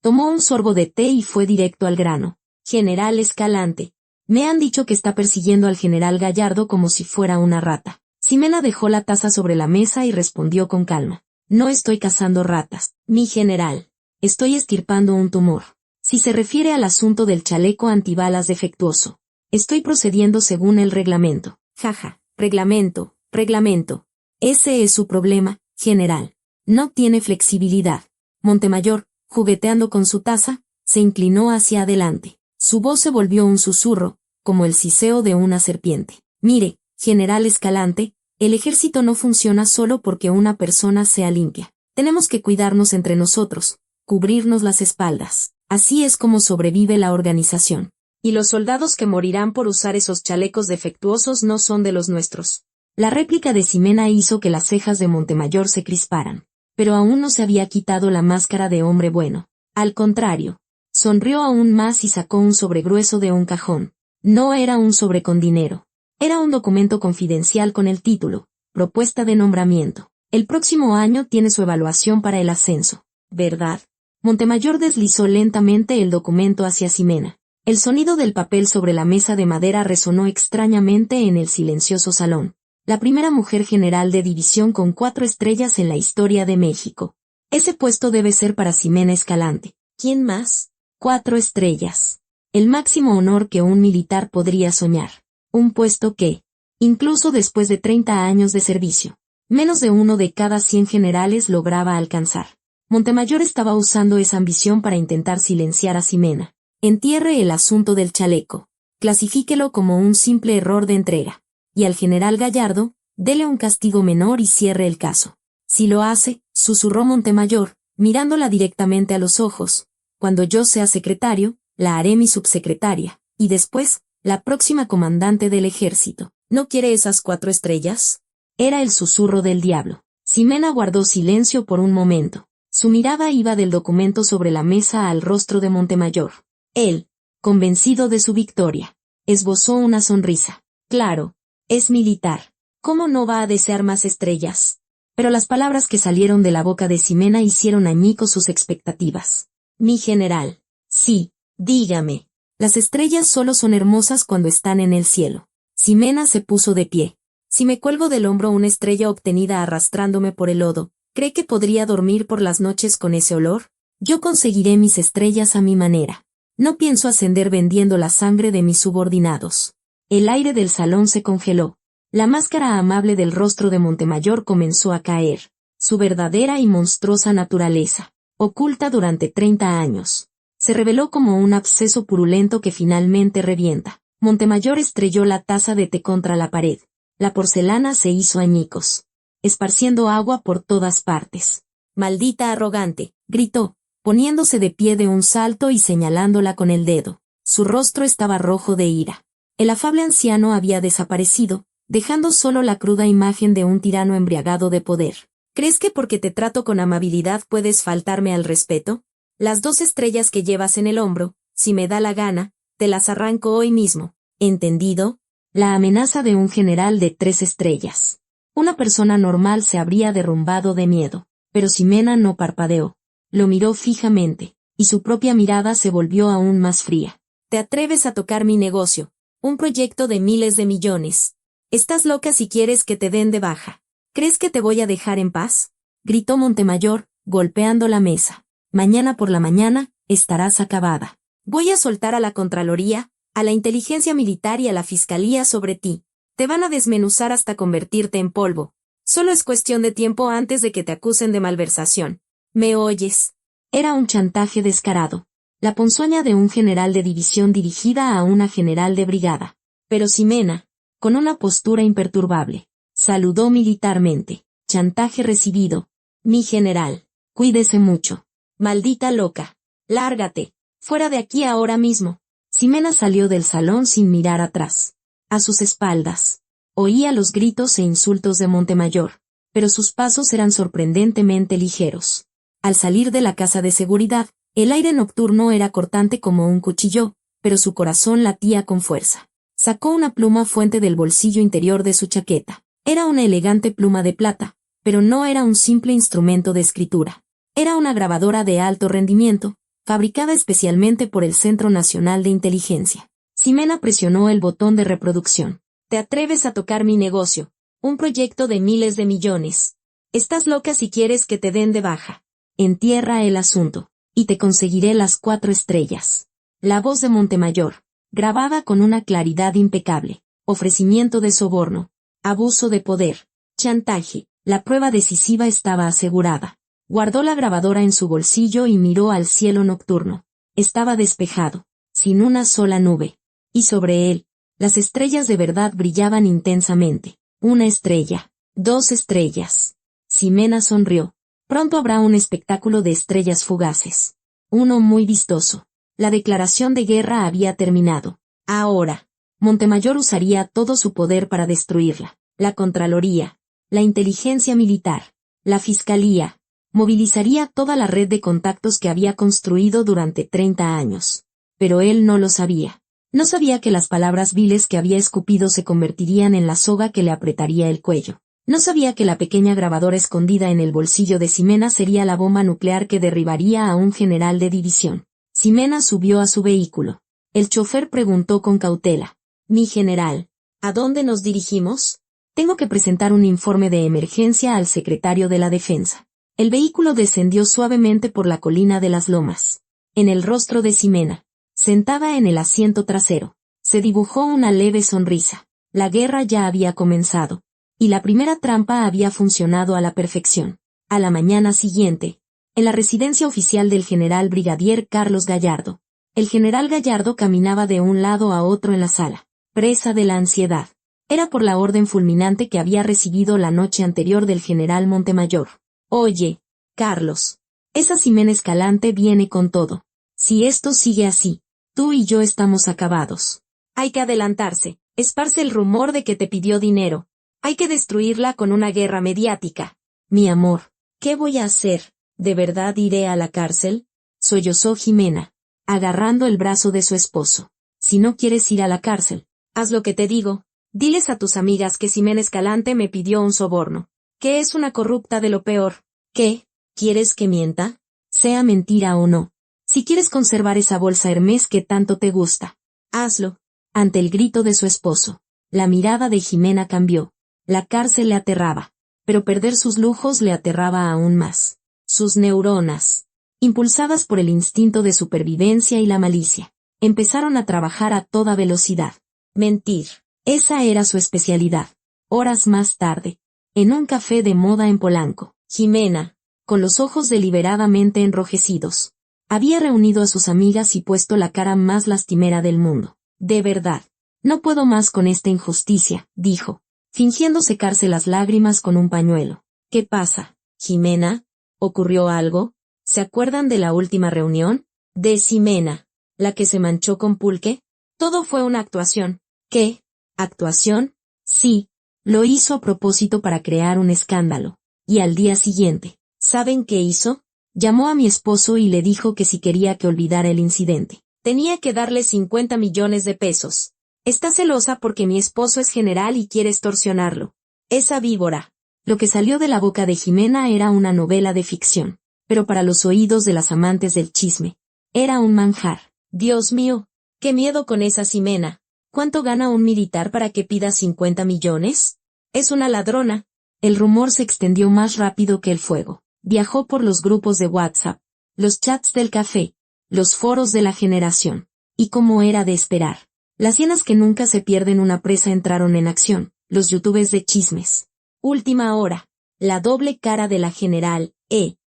Tomó un sorbo de té y fue directo al grano. «General Escalante, me han dicho que está persiguiendo al general Gallardo como si fuera una rata». Ximena dejó la taza sobre la mesa y respondió con calma. «No estoy cazando ratas, mi general. Estoy estirpando un tumor. Si se refiere al asunto del chaleco antibalas defectuoso, estoy procediendo según el reglamento». «Jaja, reglamento, reglamento. Ese es su problema, general. No tiene flexibilidad». Montemayor, jugueteando con su taza, se inclinó hacia adelante. Su voz se volvió un susurro, como el siseo de una serpiente. «Mire, general Escalante, el ejército no funciona solo porque una persona sea limpia. Tenemos que cuidarnos entre nosotros, cubrirnos las espaldas. Así es como sobrevive la organización. Y los soldados que morirán por usar esos chalecos defectuosos no son de los nuestros». La réplica de Ximena hizo que las cejas de Montemayor se crisparan. pero aún no se había quitado la máscara de hombre bueno. Al contrario, sonrió aún más y sacó un sobre grueso de un cajón. No era un sobre con dinero. Era un documento confidencial con el título, Propuesta de nombramiento. El próximo año tiene su evaluación para el ascenso, ¿verdad? Montemayor deslizó lentamente el documento hacia Ximena. El sonido del papel sobre la mesa de madera resonó extrañamente en el silencioso salón. La primera mujer general de división con 4 estrellas en la historia de México. Ese puesto debe ser para Ximena Escalante. ¿Quién más? 4 estrellas. El máximo honor que un militar podría soñar. Un puesto que, incluso después de 30 años de servicio, menos de uno de cada 100 generales lograba alcanzar. Montemayor estaba usando esa ambición para intentar silenciar a Ximena. Entierre el asunto del chaleco. Clasifíquelo como un simple error de entrega. Y al general Gallardo, dele un castigo menor y cierre el caso. Si lo hace, susurró Montemayor, mirándola directamente a los ojos, cuando yo sea secretario, la haré mi subsecretaria, y después, la próxima comandante del ejército. ¿No quiere esas 4 estrellas? Era el susurro del diablo. Ximena guardó silencio por un momento. Su mirada iba del documento sobre la mesa al rostro de Montemayor. Él, convencido de su victoria, esbozó una sonrisa. Claro, es militar. ¿Cómo no va a desear más estrellas? Pero las palabras que salieron de la boca de Ximena hicieron añicos sus expectativas. Mi general. Sí, dígame. Las estrellas solo son hermosas cuando están en el cielo. Ximena se puso de pie. Si me cuelgo del hombro una estrella obtenida arrastrándome por el lodo, ¿cree que podría dormir por las noches con ese olor? Yo conseguiré mis estrellas a mi manera. No pienso ascender vendiendo la sangre de mis subordinados. El aire del salón se congeló. La máscara amable del rostro de Montemayor comenzó a caer. Su verdadera y monstruosa naturaleza, oculta durante 30 años, se reveló como un absceso purulento que finalmente revienta. Montemayor estrelló la taza de té contra la pared. La porcelana se hizo añicos, esparciendo agua por todas partes. «Maldita arrogante», gritó, poniéndose de pie de un salto y señalándola con el dedo. Su rostro estaba rojo de ira. El afable anciano había desaparecido, dejando solo la cruda imagen de un tirano embriagado de poder. ¿Crees que porque te trato con amabilidad puedes faltarme al respeto? Las 2 estrellas que llevas en el hombro, si me da la gana, te las arranco hoy mismo. ¿Entendido? La amenaza de un general de 3 estrellas. Una persona normal se habría derrumbado de miedo, pero Ximena no parpadeó. Lo miró fijamente, y su propia mirada se volvió aún más fría. ¿Te atreves a tocar mi negocio? Un proyecto de miles de millones. Estás loca si quieres que te den de baja. ¿Crees que te voy a dejar en paz? Gritó Montemayor, golpeando la mesa. Mañana por la mañana, estarás acabada. Voy a soltar a la Contraloría, a la inteligencia militar y a la Fiscalía sobre ti. Te van a desmenuzar hasta convertirte en polvo. Solo es cuestión de tiempo antes de que te acusen de malversación. ¿Me oyes? Era un chantaje descarado. La ponzoña de un general de división dirigida a una general de brigada. Pero Ximena, con una postura imperturbable, saludó militarmente. Chantaje recibido. Mi general, cuídese mucho. Maldita loca. Lárgate. Fuera de aquí ahora mismo. Ximena salió del salón sin mirar atrás. A sus espaldas, oía los gritos e insultos de Montemayor, pero sus pasos eran sorprendentemente ligeros. Al salir de la casa de seguridad, el aire nocturno era cortante como un cuchillo, pero su corazón latía con fuerza. Sacó una pluma fuente del bolsillo interior de su chaqueta. Era una elegante pluma de plata, pero no era un simple instrumento de escritura. Era una grabadora de alto rendimiento, fabricada especialmente por el Centro Nacional de Inteligencia. Ximena presionó el botón de reproducción. ¿Te atreves a tocar mi negocio? Un proyecto de miles de millones. Estás loca si quieres que te den de baja. Entierra el asunto, y te conseguiré las 4 estrellas. La voz de Montemayor, grabada con una claridad impecable. Ofrecimiento de soborno. Abuso de poder. Chantaje. La prueba decisiva estaba asegurada. Guardó la grabadora en su bolsillo y miró al cielo nocturno. Estaba despejado, sin una sola nube. Y sobre él, las estrellas de verdad brillaban intensamente. 1 estrella. 2 estrellas. Ximena sonrió. Pronto habrá un espectáculo de estrellas fugaces. Uno muy vistoso. La declaración de guerra había terminado. Ahora, Montemayor usaría todo su poder para destruirla. La Contraloría, la inteligencia militar, la Fiscalía, movilizaría toda la red de contactos que había construido durante 30 años. Pero él no lo sabía. No sabía que las palabras viles que había escupido se convertirían en la soga que le apretaría el cuello. No sabía que la pequeña grabadora escondida en el bolsillo de Ximena sería la bomba nuclear que derribaría a un general de división. Ximena subió a su vehículo. El chofer preguntó con cautela: «Mi general, ¿a dónde nos dirigimos?» «Tengo que presentar un informe de emergencia al secretario de la Defensa». El vehículo descendió suavemente por la colina de las lomas. En el rostro de Ximena, sentada en el asiento trasero, se dibujó una leve sonrisa. La guerra ya había comenzado, y la primera trampa había funcionado a la perfección. A la mañana siguiente, en la residencia oficial del general brigadier Carlos Gallardo, el general Gallardo caminaba de un lado a otro en la sala, presa de la ansiedad. Era por la orden fulminante que había recibido la noche anterior del general Montemayor. «Oye, Carlos, esa Ximena Escalante viene con todo. Si esto sigue así, tú y yo estamos acabados. Hay que adelantarse, esparce el rumor de que te pidió dinero. Hay que destruirla con una guerra mediática». «Mi amor, ¿qué voy a hacer? ¿De verdad iré a la cárcel?», sollozó Ximena, agarrando el brazo de su esposo. «Si no quieres ir a la cárcel, haz lo que te digo. Diles a tus amigas que Ximena Escalante me pidió un soborno, que es una corrupta de lo peor». «¿Qué? ¿Quieres que mienta? Sea mentira o no. Si quieres conservar esa bolsa Hermès que tanto te gusta, hazlo». Ante el grito de su esposo, la mirada de Ximena cambió. La cárcel le aterraba, pero perder sus lujos le aterraba aún más. Sus neuronas, impulsadas por el instinto de supervivencia y la malicia, empezaron a trabajar a toda velocidad. Mentir. Esa era su especialidad. Horas más tarde, en un café de moda en Polanco, Ximena, con los ojos deliberadamente enrojecidos, había reunido a sus amigas y puesto la cara más lastimera del mundo. «De verdad, no puedo más con esta injusticia», dijo, fingiendo secarse las lágrimas con un pañuelo. «¿Qué pasa, Ximena? ¿Ocurrió algo? ¿Se acuerdan de la última reunión? De Ximena, la que se manchó con pulque. Todo fue una actuación». «¿Qué? ¿Actuación?» «Sí, lo hizo a propósito para crear un escándalo. Y al día siguiente, ¿saben qué hizo? Llamó a mi esposo y le dijo que si quería que olvidara el incidente, tenía que darle 50 millones de pesos. Está celosa porque mi esposo es general y quiere extorsionarlo. Esa víbora». Lo que salió de la boca de Ximena era una novela de ficción, pero para los oídos de las amantes del chisme, era un manjar. «Dios mío, qué miedo con esa Ximena. ¿Cuánto gana un militar para que pida 50 millones? Es una ladrona». El rumor se extendió más rápido que el fuego. Viajó por los grupos de WhatsApp, los chats del café, los foros de la generación. Y como era de esperar, las hienas que nunca se pierden una presa entraron en acción, los youtubers de chismes. Última hora. La doble cara de la general,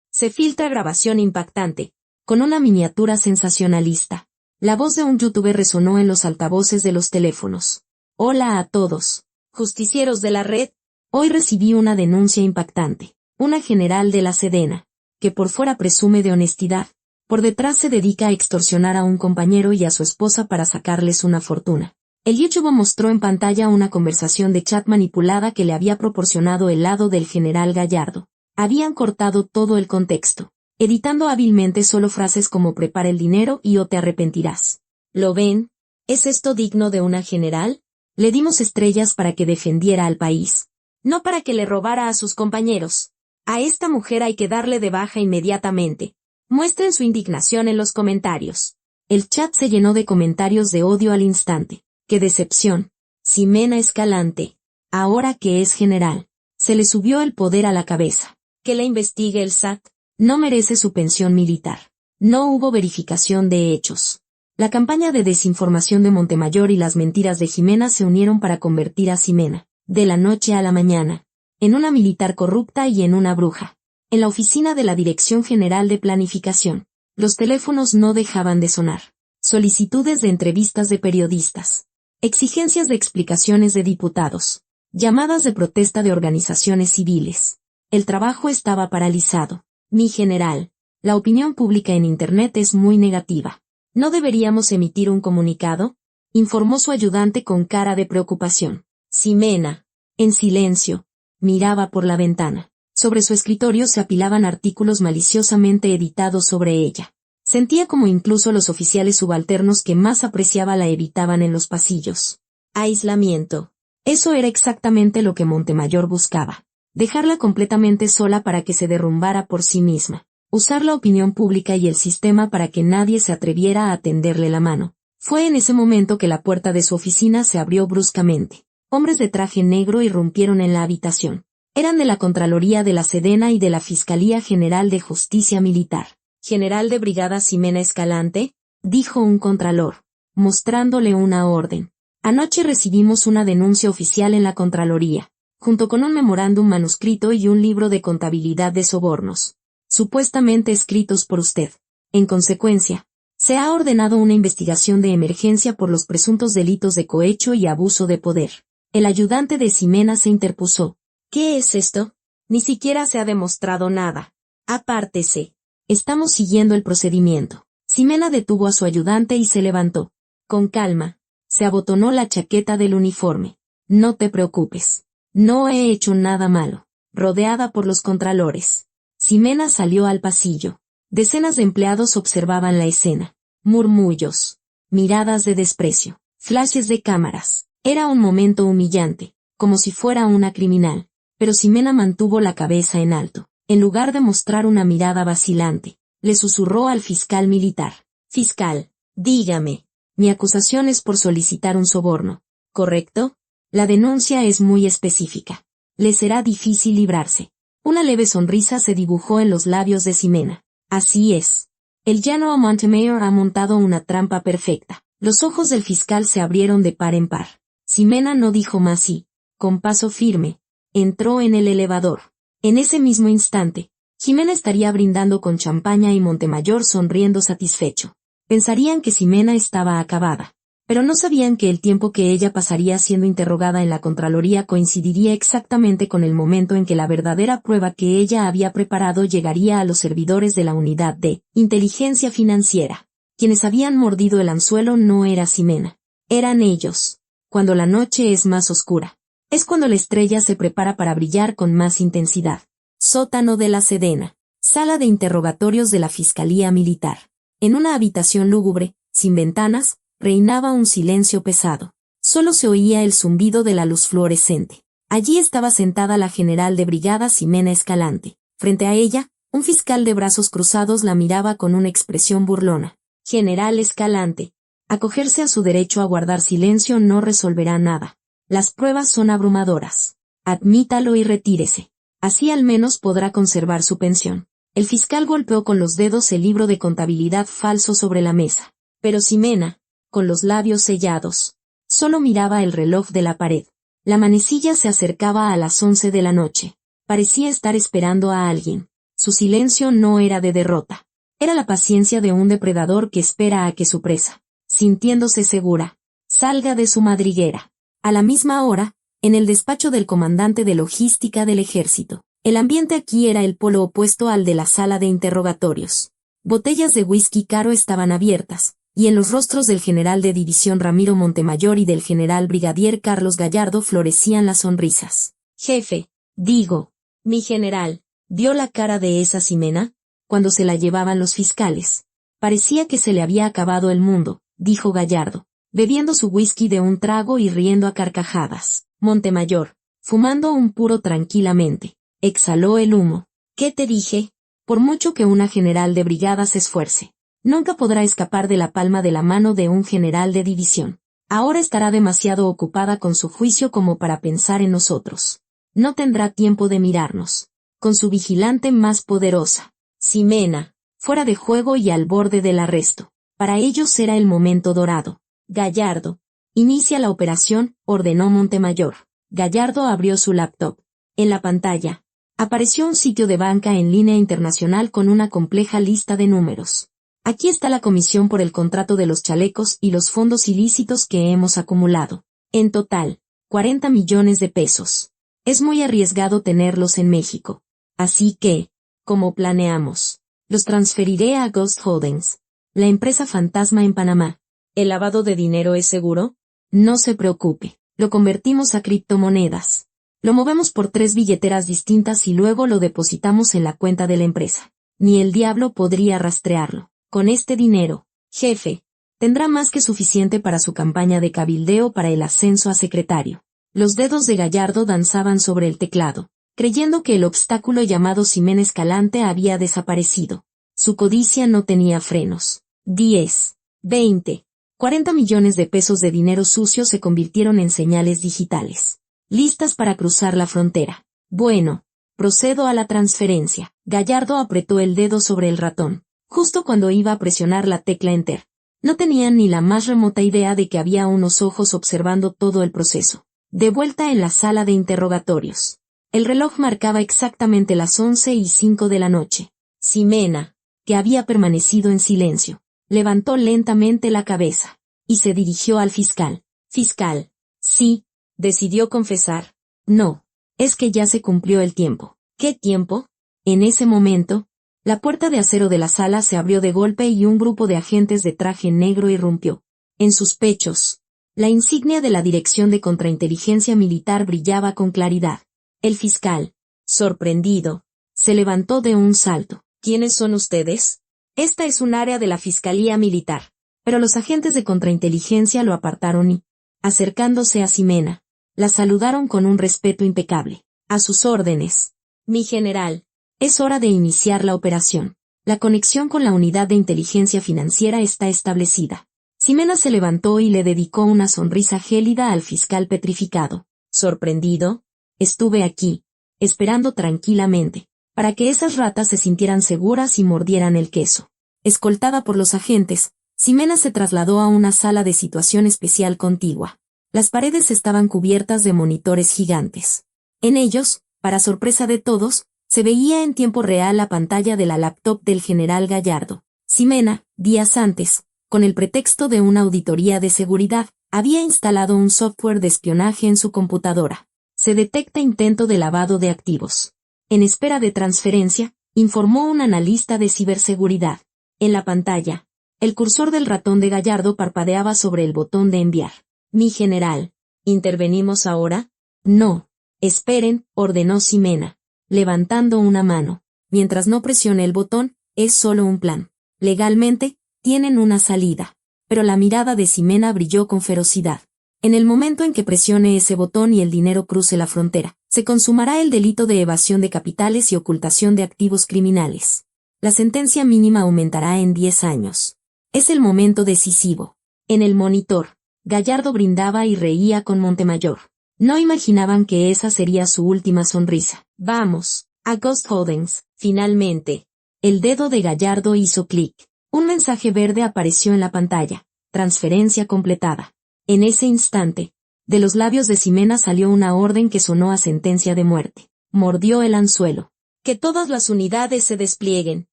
Se filtra grabación impactante, con una miniatura sensacionalista. La voz de un youtuber resonó en los altavoces de los teléfonos. «Hola a todos. Justicieros de la red. Hoy recibí una denuncia impactante. Una general de la Sedena, que por fuera presume de honestidad, por detrás se dedica a extorsionar a un compañero y a su esposa para sacarles una fortuna». El YouTube mostró en pantalla una conversación de chat manipulada que le había proporcionado el lado del general Gallardo. Habían cortado todo el contexto, editando hábilmente solo frases como «prepara el dinero y o te arrepentirás». ¿Lo ven? ¿Es esto digno de una general? Le dimos estrellas para que defendiera al país, no para que le robara a sus compañeros. A esta mujer hay que darle de baja inmediatamente. Muestren su indignación en los comentarios. El chat se llenó de comentarios de odio al instante. ¡Qué decepción! Ximena Escalante, ahora que es general, se le subió el poder a la cabeza. Que la investigue el SAT. No merece su pensión militar. No hubo verificación de hechos. La campaña de desinformación de Montemayor y las mentiras de Ximena se unieron para convertir a Ximena, de la noche a la mañana, en una militar corrupta y en una bruja. En la oficina de la Dirección General de Planificación, los teléfonos no dejaban de sonar. Solicitudes de entrevistas de periodistas. Exigencias de explicaciones de diputados. Llamadas de protesta de organizaciones civiles. El trabajo estaba paralizado. «Mi general, la opinión pública en Internet es muy negativa. ¿No deberíamos emitir un comunicado?», informó su ayudante con cara de preocupación. Ximena, en silencio, miraba por la ventana. Sobre su escritorio se apilaban artículos maliciosamente editados sobre ella. Sentía como incluso los oficiales subalternos que más apreciaba la evitaban en los pasillos. Aislamiento. Eso era exactamente lo que Montemayor buscaba. Dejarla completamente sola para que se derrumbara por sí misma. Usar la opinión pública y el sistema para que nadie se atreviera a tenderle la mano. Fue en ese momento que la puerta de su oficina se abrió bruscamente. Hombres de traje negro irrumpieron en la habitación. Eran de la Contraloría de la Sedena y de la Fiscalía General de Justicia Militar. «General de Brigada Ximena Escalante», dijo un contralor, mostrándole una orden. «Anoche recibimos una denuncia oficial en la Contraloría, junto con un memorándum manuscrito y un libro de contabilidad de sobornos, supuestamente escritos por usted. En consecuencia, se ha ordenado una investigación de emergencia por los presuntos delitos de cohecho y abuso de poder». El ayudante de Ximena se interpuso. «¿Qué es esto? Ni siquiera se ha demostrado nada. Apártese. Estamos siguiendo el procedimiento». Ximena detuvo a su ayudante y se levantó. Con calma. Se abotonó la chaqueta del uniforme. «No te preocupes. No he hecho nada malo». Rodeada por los contralores, Ximena salió al pasillo. Decenas de empleados observaban la escena. Murmullos. Miradas de desprecio. Flashes de cámaras. Era un momento humillante, como si fuera una criminal. Pero Ximena mantuvo la cabeza en alto. En lugar de mostrar una mirada vacilante, le susurró al fiscal militar. «Fiscal, dígame. Mi acusación es por solicitar un soborno, ¿correcto? La denuncia es muy específica. Le será difícil librarse». Una leve sonrisa se dibujó en los labios de Ximena. «Así es. El General Montemayor ha montado una trampa perfecta». Los ojos del fiscal se abrieron de par en par. Ximena no dijo más y, con paso firme, entró en el elevador. En ese mismo instante, Ximena estaría brindando con champaña y Montemayor sonriendo satisfecho. Pensarían que Ximena estaba acabada, pero no sabían que el tiempo que ella pasaría siendo interrogada en la Contraloría coincidiría exactamente con el momento en que la verdadera prueba que ella había preparado llegaría a los servidores de la unidad de inteligencia financiera. Quienes habían mordido el anzuelo no era Ximena, eran ellos. Cuando la noche es más oscura, es cuando la estrella se prepara para brillar con más intensidad. Sótano de la Sedena. Sala de interrogatorios de la Fiscalía Militar. En una habitación lúgubre, sin ventanas, reinaba un silencio pesado. Solo se oía el zumbido de la luz fluorescente. Allí estaba sentada la general de brigada Ximena Escalante. Frente a ella, un fiscal de brazos cruzados la miraba con una expresión burlona. «General Escalante, acogerse a su derecho a guardar silencio no resolverá nada. Las pruebas son abrumadoras. Admítalo y retírese. Así al menos podrá conservar su pensión». El fiscal golpeó con los dedos el libro de contabilidad falso sobre la mesa. Pero Ximena, con los labios sellados, solo miraba el reloj de la pared. La manecilla se acercaba a las 11 de la noche. Parecía estar esperando a alguien. Su silencio no era de derrota. Era la paciencia de un depredador que espera a que su presa, sintiéndose segura, salga de su madriguera. A la misma hora, en el despacho del comandante de logística del ejército. El ambiente aquí era el polo opuesto al de la sala de interrogatorios. Botellas de whisky caro estaban abiertas, y en los rostros del general de división Ramiro Montemayor y del general brigadier Carlos Gallardo florecían las sonrisas. «Jefe, digo, mi general, ¿vio la cara de esa Ximena?» Cuando se la llevaban los fiscales. «Parecía que se le había acabado el mundo», dijo Gallardo, bebiendo su whisky de un trago y riendo a carcajadas. Montemayor, fumando un puro tranquilamente, exhaló el humo. «¿Qué te dije? Por mucho que una general de brigada se esfuerce, nunca podrá escapar de la palma de la mano de un general de división. Ahora estará demasiado ocupada con su juicio como para pensar en nosotros. No tendrá tiempo de mirarnos. Con su vigilante más poderosa, Ximena, fuera de juego y al borde del arresto. Para ellos era el momento dorado. Gallardo, inicia la operación», ordenó Montemayor. Gallardo abrió su laptop. En la pantalla, apareció un sitio de banca en línea internacional con una compleja lista de números. «Aquí está la comisión por el contrato de los chalecos y los fondos ilícitos que hemos acumulado. En total, 40 millones de pesos. Es muy arriesgado tenerlos en México. Así que, como planeamos, los transferiré a Ghost Holdings, la empresa fantasma en Panamá. ¿El lavado de dinero es seguro? No se preocupe. Lo convertimos a criptomonedas. Lo movemos por 3 billeteras distintas y luego lo depositamos en la cuenta de la empresa. Ni el diablo podría rastrearlo. Con este dinero, jefe, tendrá más que suficiente para su campaña de cabildeo para el ascenso a secretario. Los dedos de Gallardo danzaban sobre el teclado, creyendo que el obstáculo llamado Ximena Escalante había desaparecido. Su codicia no tenía frenos. 10, 20, 40 millones de pesos de dinero sucio se convirtieron en señales digitales, listas para cruzar la frontera. Bueno, procedo a la transferencia. Gallardo apretó el dedo sobre el ratón, justo cuando iba a presionar la tecla Enter. No tenían ni la más remota idea de que había unos ojos observando todo el proceso. De vuelta en la sala de interrogatorios. El reloj marcaba exactamente las 11:05 de la noche. Ximena, que había permanecido en silencio, levantó lentamente la cabeza y se dirigió al fiscal. Fiscal. Sí, decidió confesar. No, es que ya se cumplió el tiempo. ¿Qué tiempo? En ese momento, la puerta de acero de la sala se abrió de golpe y un grupo de agentes de traje negro irrumpió. En sus pechos, la insignia de la Dirección de Contrainteligencia Militar brillaba con claridad. El fiscal, sorprendido, se levantó de un salto. ¿Quiénes son ustedes? Esta es un área de la Fiscalía Militar. Pero los agentes de contrainteligencia lo apartaron y, acercándose a Ximena, la saludaron con un respeto impecable. A sus órdenes. Mi general, es hora de iniciar la operación. La conexión con la unidad de inteligencia financiera está establecida. Ximena se levantó y le dedicó una sonrisa gélida al fiscal petrificado. Sorprendido, estuve aquí, esperando tranquilamente, para que esas ratas se sintieran seguras y mordieran el queso. Escoltada por los agentes, Ximena se trasladó a una sala de situación especial contigua. Las paredes estaban cubiertas de monitores gigantes. En ellos, para sorpresa de todos, se veía en tiempo real la pantalla de la laptop del general Gallardo. Ximena, días antes, con el pretexto de una auditoría de seguridad, había instalado un software de espionaje en su computadora. Se detecta intento de lavado de activos. En espera de transferencia, informó un analista de ciberseguridad. En la pantalla, el cursor del ratón de Gallardo parpadeaba sobre el botón de enviar. Mi general, ¿intervenimos ahora? No. Esperen, ordenó Ximena, levantando una mano. Mientras no presione el botón, es solo un plan. Legalmente, tienen una salida. Pero la mirada de Ximena brilló con ferocidad. En el momento en que presione ese botón y el dinero cruce la frontera, se consumará el delito de evasión de capitales y ocultación de activos criminales. La sentencia mínima aumentará en 10 años. Es el momento decisivo. En el monitor, Gallardo brindaba y reía con Montemayor. No imaginaban que esa sería su última sonrisa. Vamos, a Ghost Holdings. Finalmente, el dedo de Gallardo hizo clic. Un mensaje verde apareció en la pantalla. Transferencia completada. En ese instante, de los labios de Ximena salió una orden que sonó a sentencia de muerte. Mordió el anzuelo. Que todas las unidades se desplieguen.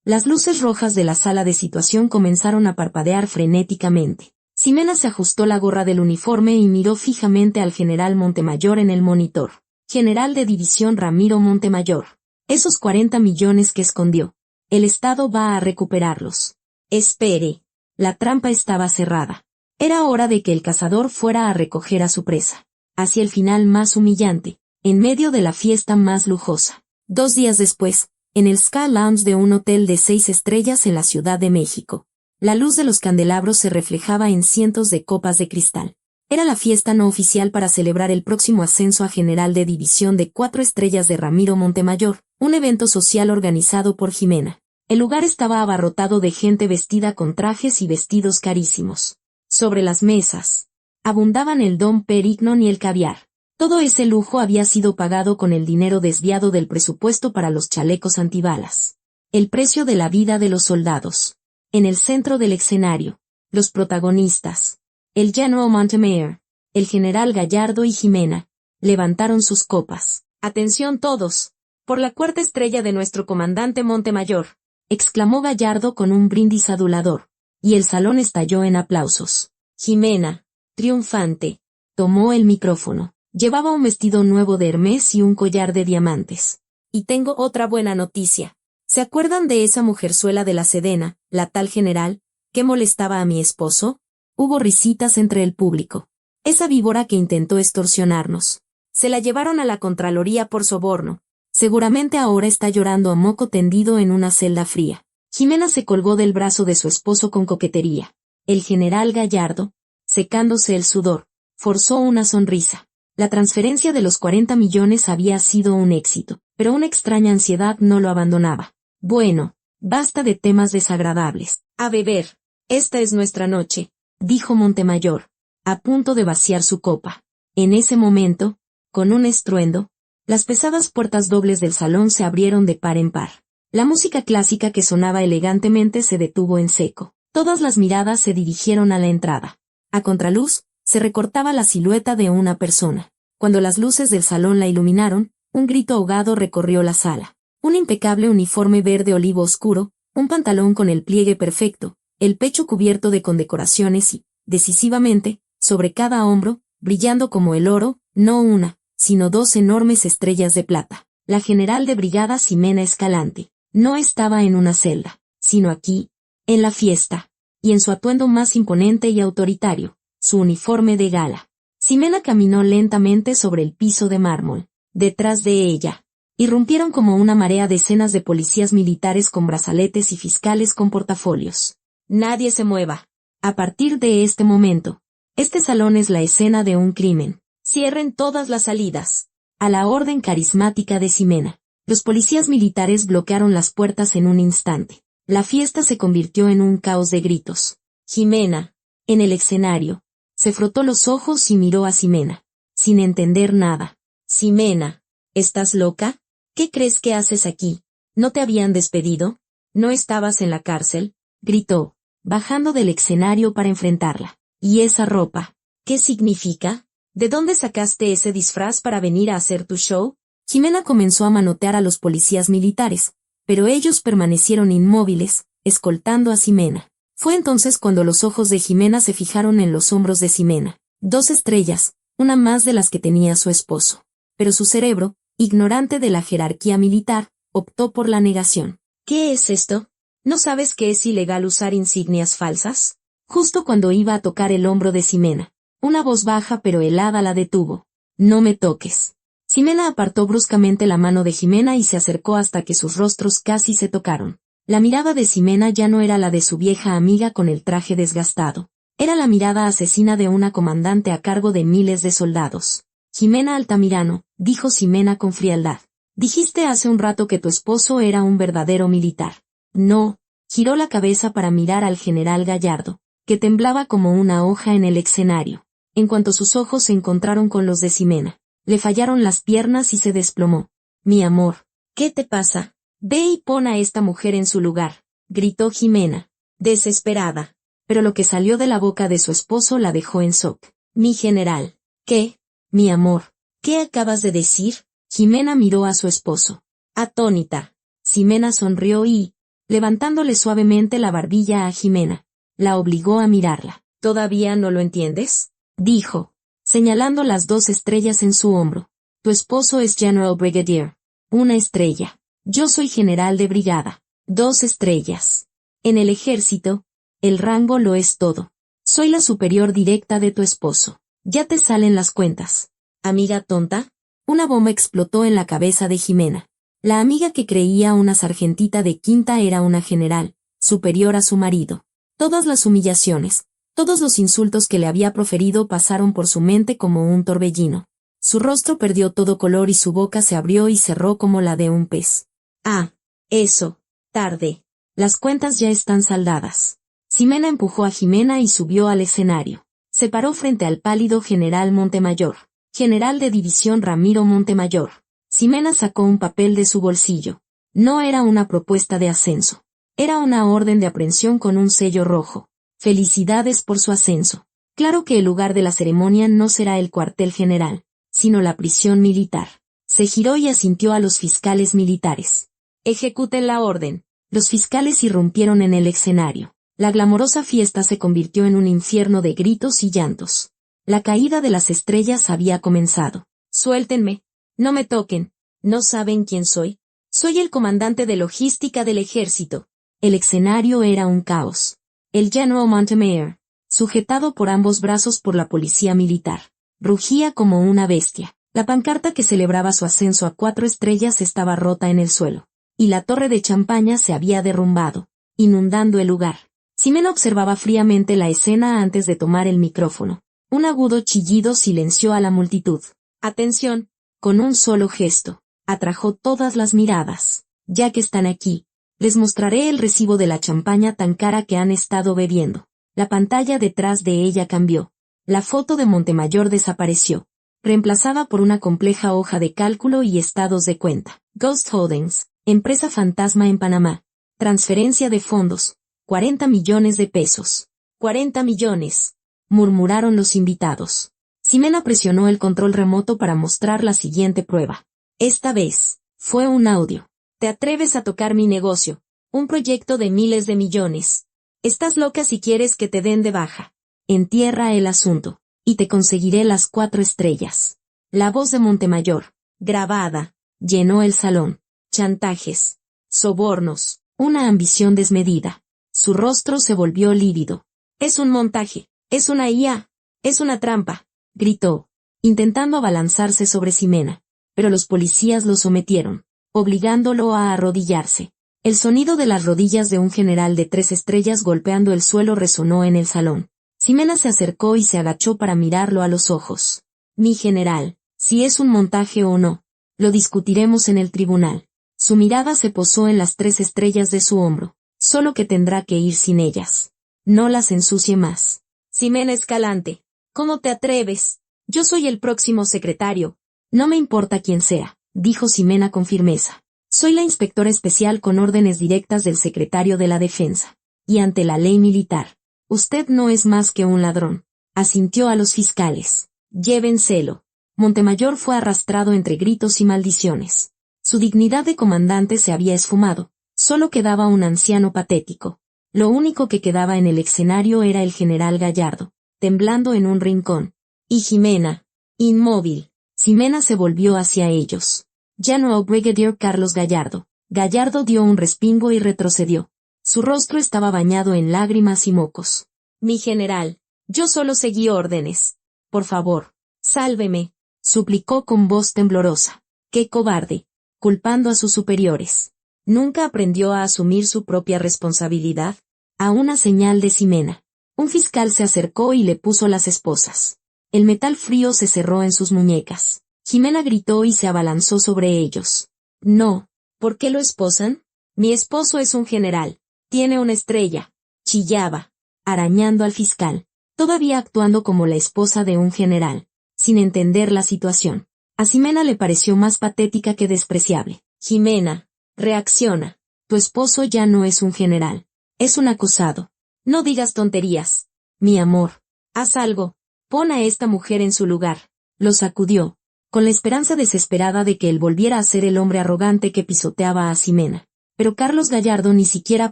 Las luces rojas de la sala de situación comenzaron a parpadear frenéticamente. Ximena se ajustó la gorra del uniforme y miró fijamente al general Montemayor en el monitor. General de división Ramiro Montemayor. Esos 40 millones que escondió. El Estado va a recuperarlos. Espere. La trampa estaba cerrada. Era hora de que el cazador fuera a recoger a su presa. Hacia el final más humillante, en medio de la fiesta más lujosa. 2 días después, en el Sky Lounge de un hotel de 6 estrellas en la Ciudad de México. La luz de los candelabros se reflejaba en cientos de copas de cristal. Era la fiesta no oficial para celebrar el próximo ascenso a general de división de 4 estrellas de Ramiro Montemayor, un evento social organizado por Ximena. El lugar estaba abarrotado de gente vestida con trajes y vestidos carísimos. Sobre las mesas, abundaban el Dom Perignon y el caviar. Todo ese lujo había sido pagado con el dinero desviado del presupuesto para los chalecos antibalas. El precio de la vida de los soldados. En el centro del escenario, los protagonistas, el General Montemayor, el general Gallardo y Ximena, levantaron sus copas. Atención todos, por la 4ª estrella de nuestro comandante Montemayor, exclamó Gallardo con un brindis adulador, y el salón estalló en aplausos. Ximena, triunfante, tomó el micrófono. Llevaba un vestido nuevo de Hermès y un collar de diamantes. Y tengo otra buena noticia. ¿Se acuerdan de esa mujerzuela de la Sedena, la tal general, que molestaba a mi esposo? Hubo risitas entre el público. Esa víbora que intentó extorsionarnos. Se la llevaron a la Contraloría por soborno. Seguramente ahora está llorando a moco tendido en una celda fría. Jimena se colgó del brazo de su esposo con coquetería. El general Gallardo, secándose el sudor, forzó una sonrisa. La transferencia de los 40 millones había sido un éxito, pero una extraña ansiedad no lo abandonaba. Bueno, basta de temas desagradables. A beber. Esta es nuestra noche, dijo Montemayor, a punto de vaciar su copa. En ese momento, con un estruendo, las pesadas puertas dobles del salón se abrieron de par en par. La música clásica que sonaba elegantemente se detuvo en seco. Todas las miradas se dirigieron a la entrada. A contraluz, se recortaba la silueta de una persona. Cuando las luces del salón la iluminaron, un grito ahogado recorrió la sala. Un impecable uniforme verde olivo oscuro, un pantalón con el pliegue perfecto, el pecho cubierto de condecoraciones y, decisivamente, sobre cada hombro, brillando como el oro, no una, sino dos enormes estrellas de plata. La general de brigada Ximena Escalante no estaba en una celda, sino aquí, en la fiesta, y en su atuendo más imponente y autoritario, su uniforme de gala. Ximena caminó lentamente sobre el piso de mármol. Detrás de ella, irrumpieron como una marea decenas de policías militares con brazaletes y fiscales con portafolios. Nadie se mueva. A partir de este momento, este salón es la escena de un crimen. Cierren todas las salidas. A la orden carismática de Ximena, los policías militares bloquearon las puertas en un instante. La fiesta se convirtió en un caos de gritos. Ximena, en el escenario, se frotó los ojos y miró a Ximena, sin entender nada. Ximena, ¿estás loca? ¿Qué crees que haces aquí? ¿No te habían despedido? ¿No estabas en la cárcel? Gritó, bajando del escenario para enfrentarla. ¿Y esa ropa? ¿Qué significa? ¿De dónde sacaste ese disfraz para venir a hacer tu show? Ximena comenzó a manotear a los policías militares, pero ellos permanecieron inmóviles, escoltando a Ximena. Fue entonces cuando los ojos de Ximena se fijaron en los hombros de Ximena. 2 estrellas, una más de las que tenía su esposo. Pero su cerebro, ignorante de la jerarquía militar, optó por la negación. ¿Qué es esto? ¿No sabes que es ilegal usar insignias falsas? Justo cuando iba a tocar el hombro de Ximena, una voz baja pero helada la detuvo. No me toques. Ximena apartó bruscamente la mano de Ximena y se acercó hasta que sus rostros casi se tocaron. La mirada de Ximena ya no era la de su vieja amiga con el traje desgastado. Era la mirada asesina de una comandante a cargo de miles de soldados. Ximena Altamirano, dijo Ximena con frialdad. Dijiste hace un rato que tu esposo era un verdadero militar. No, giró la cabeza para mirar al general Gallardo, que temblaba como una hoja en el escenario. En cuanto sus ojos se encontraron con los de Ximena, le fallaron las piernas y se desplomó. Mi amor, ¿qué te pasa? Ve y pon a esta mujer en su lugar, gritó Ximena, desesperada. Pero lo que salió de la boca de su esposo la dejó en shock. Mi general. ¿Qué? Mi amor, ¿qué acabas de decir? Ximena miró a su esposo. Atónita. Ximena sonrió y, levantándole suavemente la barbilla a Ximena, la obligó a mirarla. ¿Todavía no lo entiendes? Dijo, señalando las 2 estrellas en su hombro. Tu esposo es General Brigadier. 1 estrella. Yo soy general de brigada. 2 estrellas. En el ejército, el rango lo es todo. Soy la superior directa de tu esposo. Ya te salen las cuentas. Amiga tonta. Una bomba explotó en la cabeza de Ximena. La amiga que creía una sargentita de quinta era una general, superior a su marido. Todas las humillaciones, todos los insultos que le había proferido pasaron por su mente como un torbellino. Su rostro perdió todo color y su boca se abrió y cerró como la de un pez. Ah, eso, tarde. Las cuentas ya están saldadas. Ximena empujó a Ximena y subió al escenario. Se paró frente al pálido general Montemayor. General de división Ramiro Montemayor. Ximena sacó un papel de su bolsillo. No era una propuesta de ascenso. Era una orden de aprehensión con un sello rojo. Felicidades por su ascenso. Claro que el lugar de la ceremonia no será el cuartel general, sino la prisión militar. Se giró y asintió a los fiscales militares. Ejecuten la orden. Los fiscales irrumpieron en el escenario. La glamorosa fiesta se convirtió en un infierno de gritos y llantos. La caída de las estrellas había comenzado. Suéltenme. No me toquen. ¿No saben quién soy? Soy el comandante de logística del ejército. El escenario era un caos. El General Montemayor, sujetado por ambos brazos por la policía militar, rugía como una bestia. La pancarta que celebraba su ascenso a 4 estrellas estaba rota en el suelo, y la torre de champaña se había derrumbado, inundando el lugar. Ximena observaba fríamente la escena antes de tomar el micrófono. Un agudo chillido silenció a la multitud. «Atención», con un solo gesto, atrajo todas las miradas. «Ya que están aquí, les mostraré el recibo de la champaña tan cara que han estado bebiendo». La pantalla detrás de ella cambió. La foto de Montemayor desapareció, reemplazada por una compleja hoja de cálculo y estados de cuenta. Ghost Holdings, empresa fantasma en Panamá. Transferencia de fondos, 40 millones de pesos. 40 millones, murmuraron los invitados. Ximena presionó el control remoto para mostrar la siguiente prueba. Esta vez, fue un audio. ¿Te atreves a tocar mi negocio? Un proyecto de miles de millones. Estás loca si quieres que te den de baja. Entierra el asunto, y te conseguiré las 4 estrellas. La voz de Montemayor, grabada, llenó el salón. Chantajes, sobornos, una ambición desmedida. Su rostro se volvió lívido. Es un montaje, es una IA, es una trampa, gritó, intentando abalanzarse sobre Ximena, pero los policías lo sometieron, obligándolo a arrodillarse. El sonido de las rodillas de un general de 3 estrellas golpeando el suelo resonó en el salón. Ximena se acercó y se agachó para mirarlo a los ojos. Mi general, si es un montaje o no, lo discutiremos en el tribunal. Su mirada se posó en las 3 estrellas de su hombro, solo que tendrá que ir sin ellas. No las ensucie más. Ximena Escalante, ¿cómo te atreves? Yo soy el próximo secretario. No me importa quién sea, dijo Ximena con firmeza. Soy la inspectora especial con órdenes directas del secretario de la Defensa. Y ante la ley militar, usted no es más que un ladrón. Asintió a los fiscales. Llévenselo. Montemayor fue arrastrado entre gritos y maldiciones. Su dignidad de comandante se había esfumado. Solo quedaba un anciano patético. Lo único que quedaba en el escenario era el general Gallardo, temblando en un rincón. Y Ximena, inmóvil. Ximena se volvió hacia ellos. General Brigadier Carlos Gallardo. Gallardo dio un respingo y retrocedió. Su rostro estaba bañado en lágrimas y mocos. Mi general, yo solo seguí órdenes. Por favor, sálveme, suplicó con voz temblorosa. ¡Qué cobarde! Culpando a sus superiores. ¿Nunca aprendió a asumir su propia responsabilidad? A una señal de Ximena, un fiscal se acercó y le puso las esposas. El metal frío se cerró en sus muñecas. Ximena gritó y se abalanzó sobre ellos. No, ¿por qué lo esposan? Mi esposo es un general, tiene una estrella. Chillaba, arañando al fiscal, todavía actuando como la esposa de un general, sin entender la situación. A Ximena le pareció más patética que despreciable. Ximena, reacciona. Tu esposo ya no es un general, es un acusado. No digas tonterías. Mi amor, haz algo. Pon a esta mujer en su lugar. Lo sacudió, con la esperanza desesperada de que él volviera a ser el hombre arrogante que pisoteaba a Ximena. Pero Carlos Gallardo ni siquiera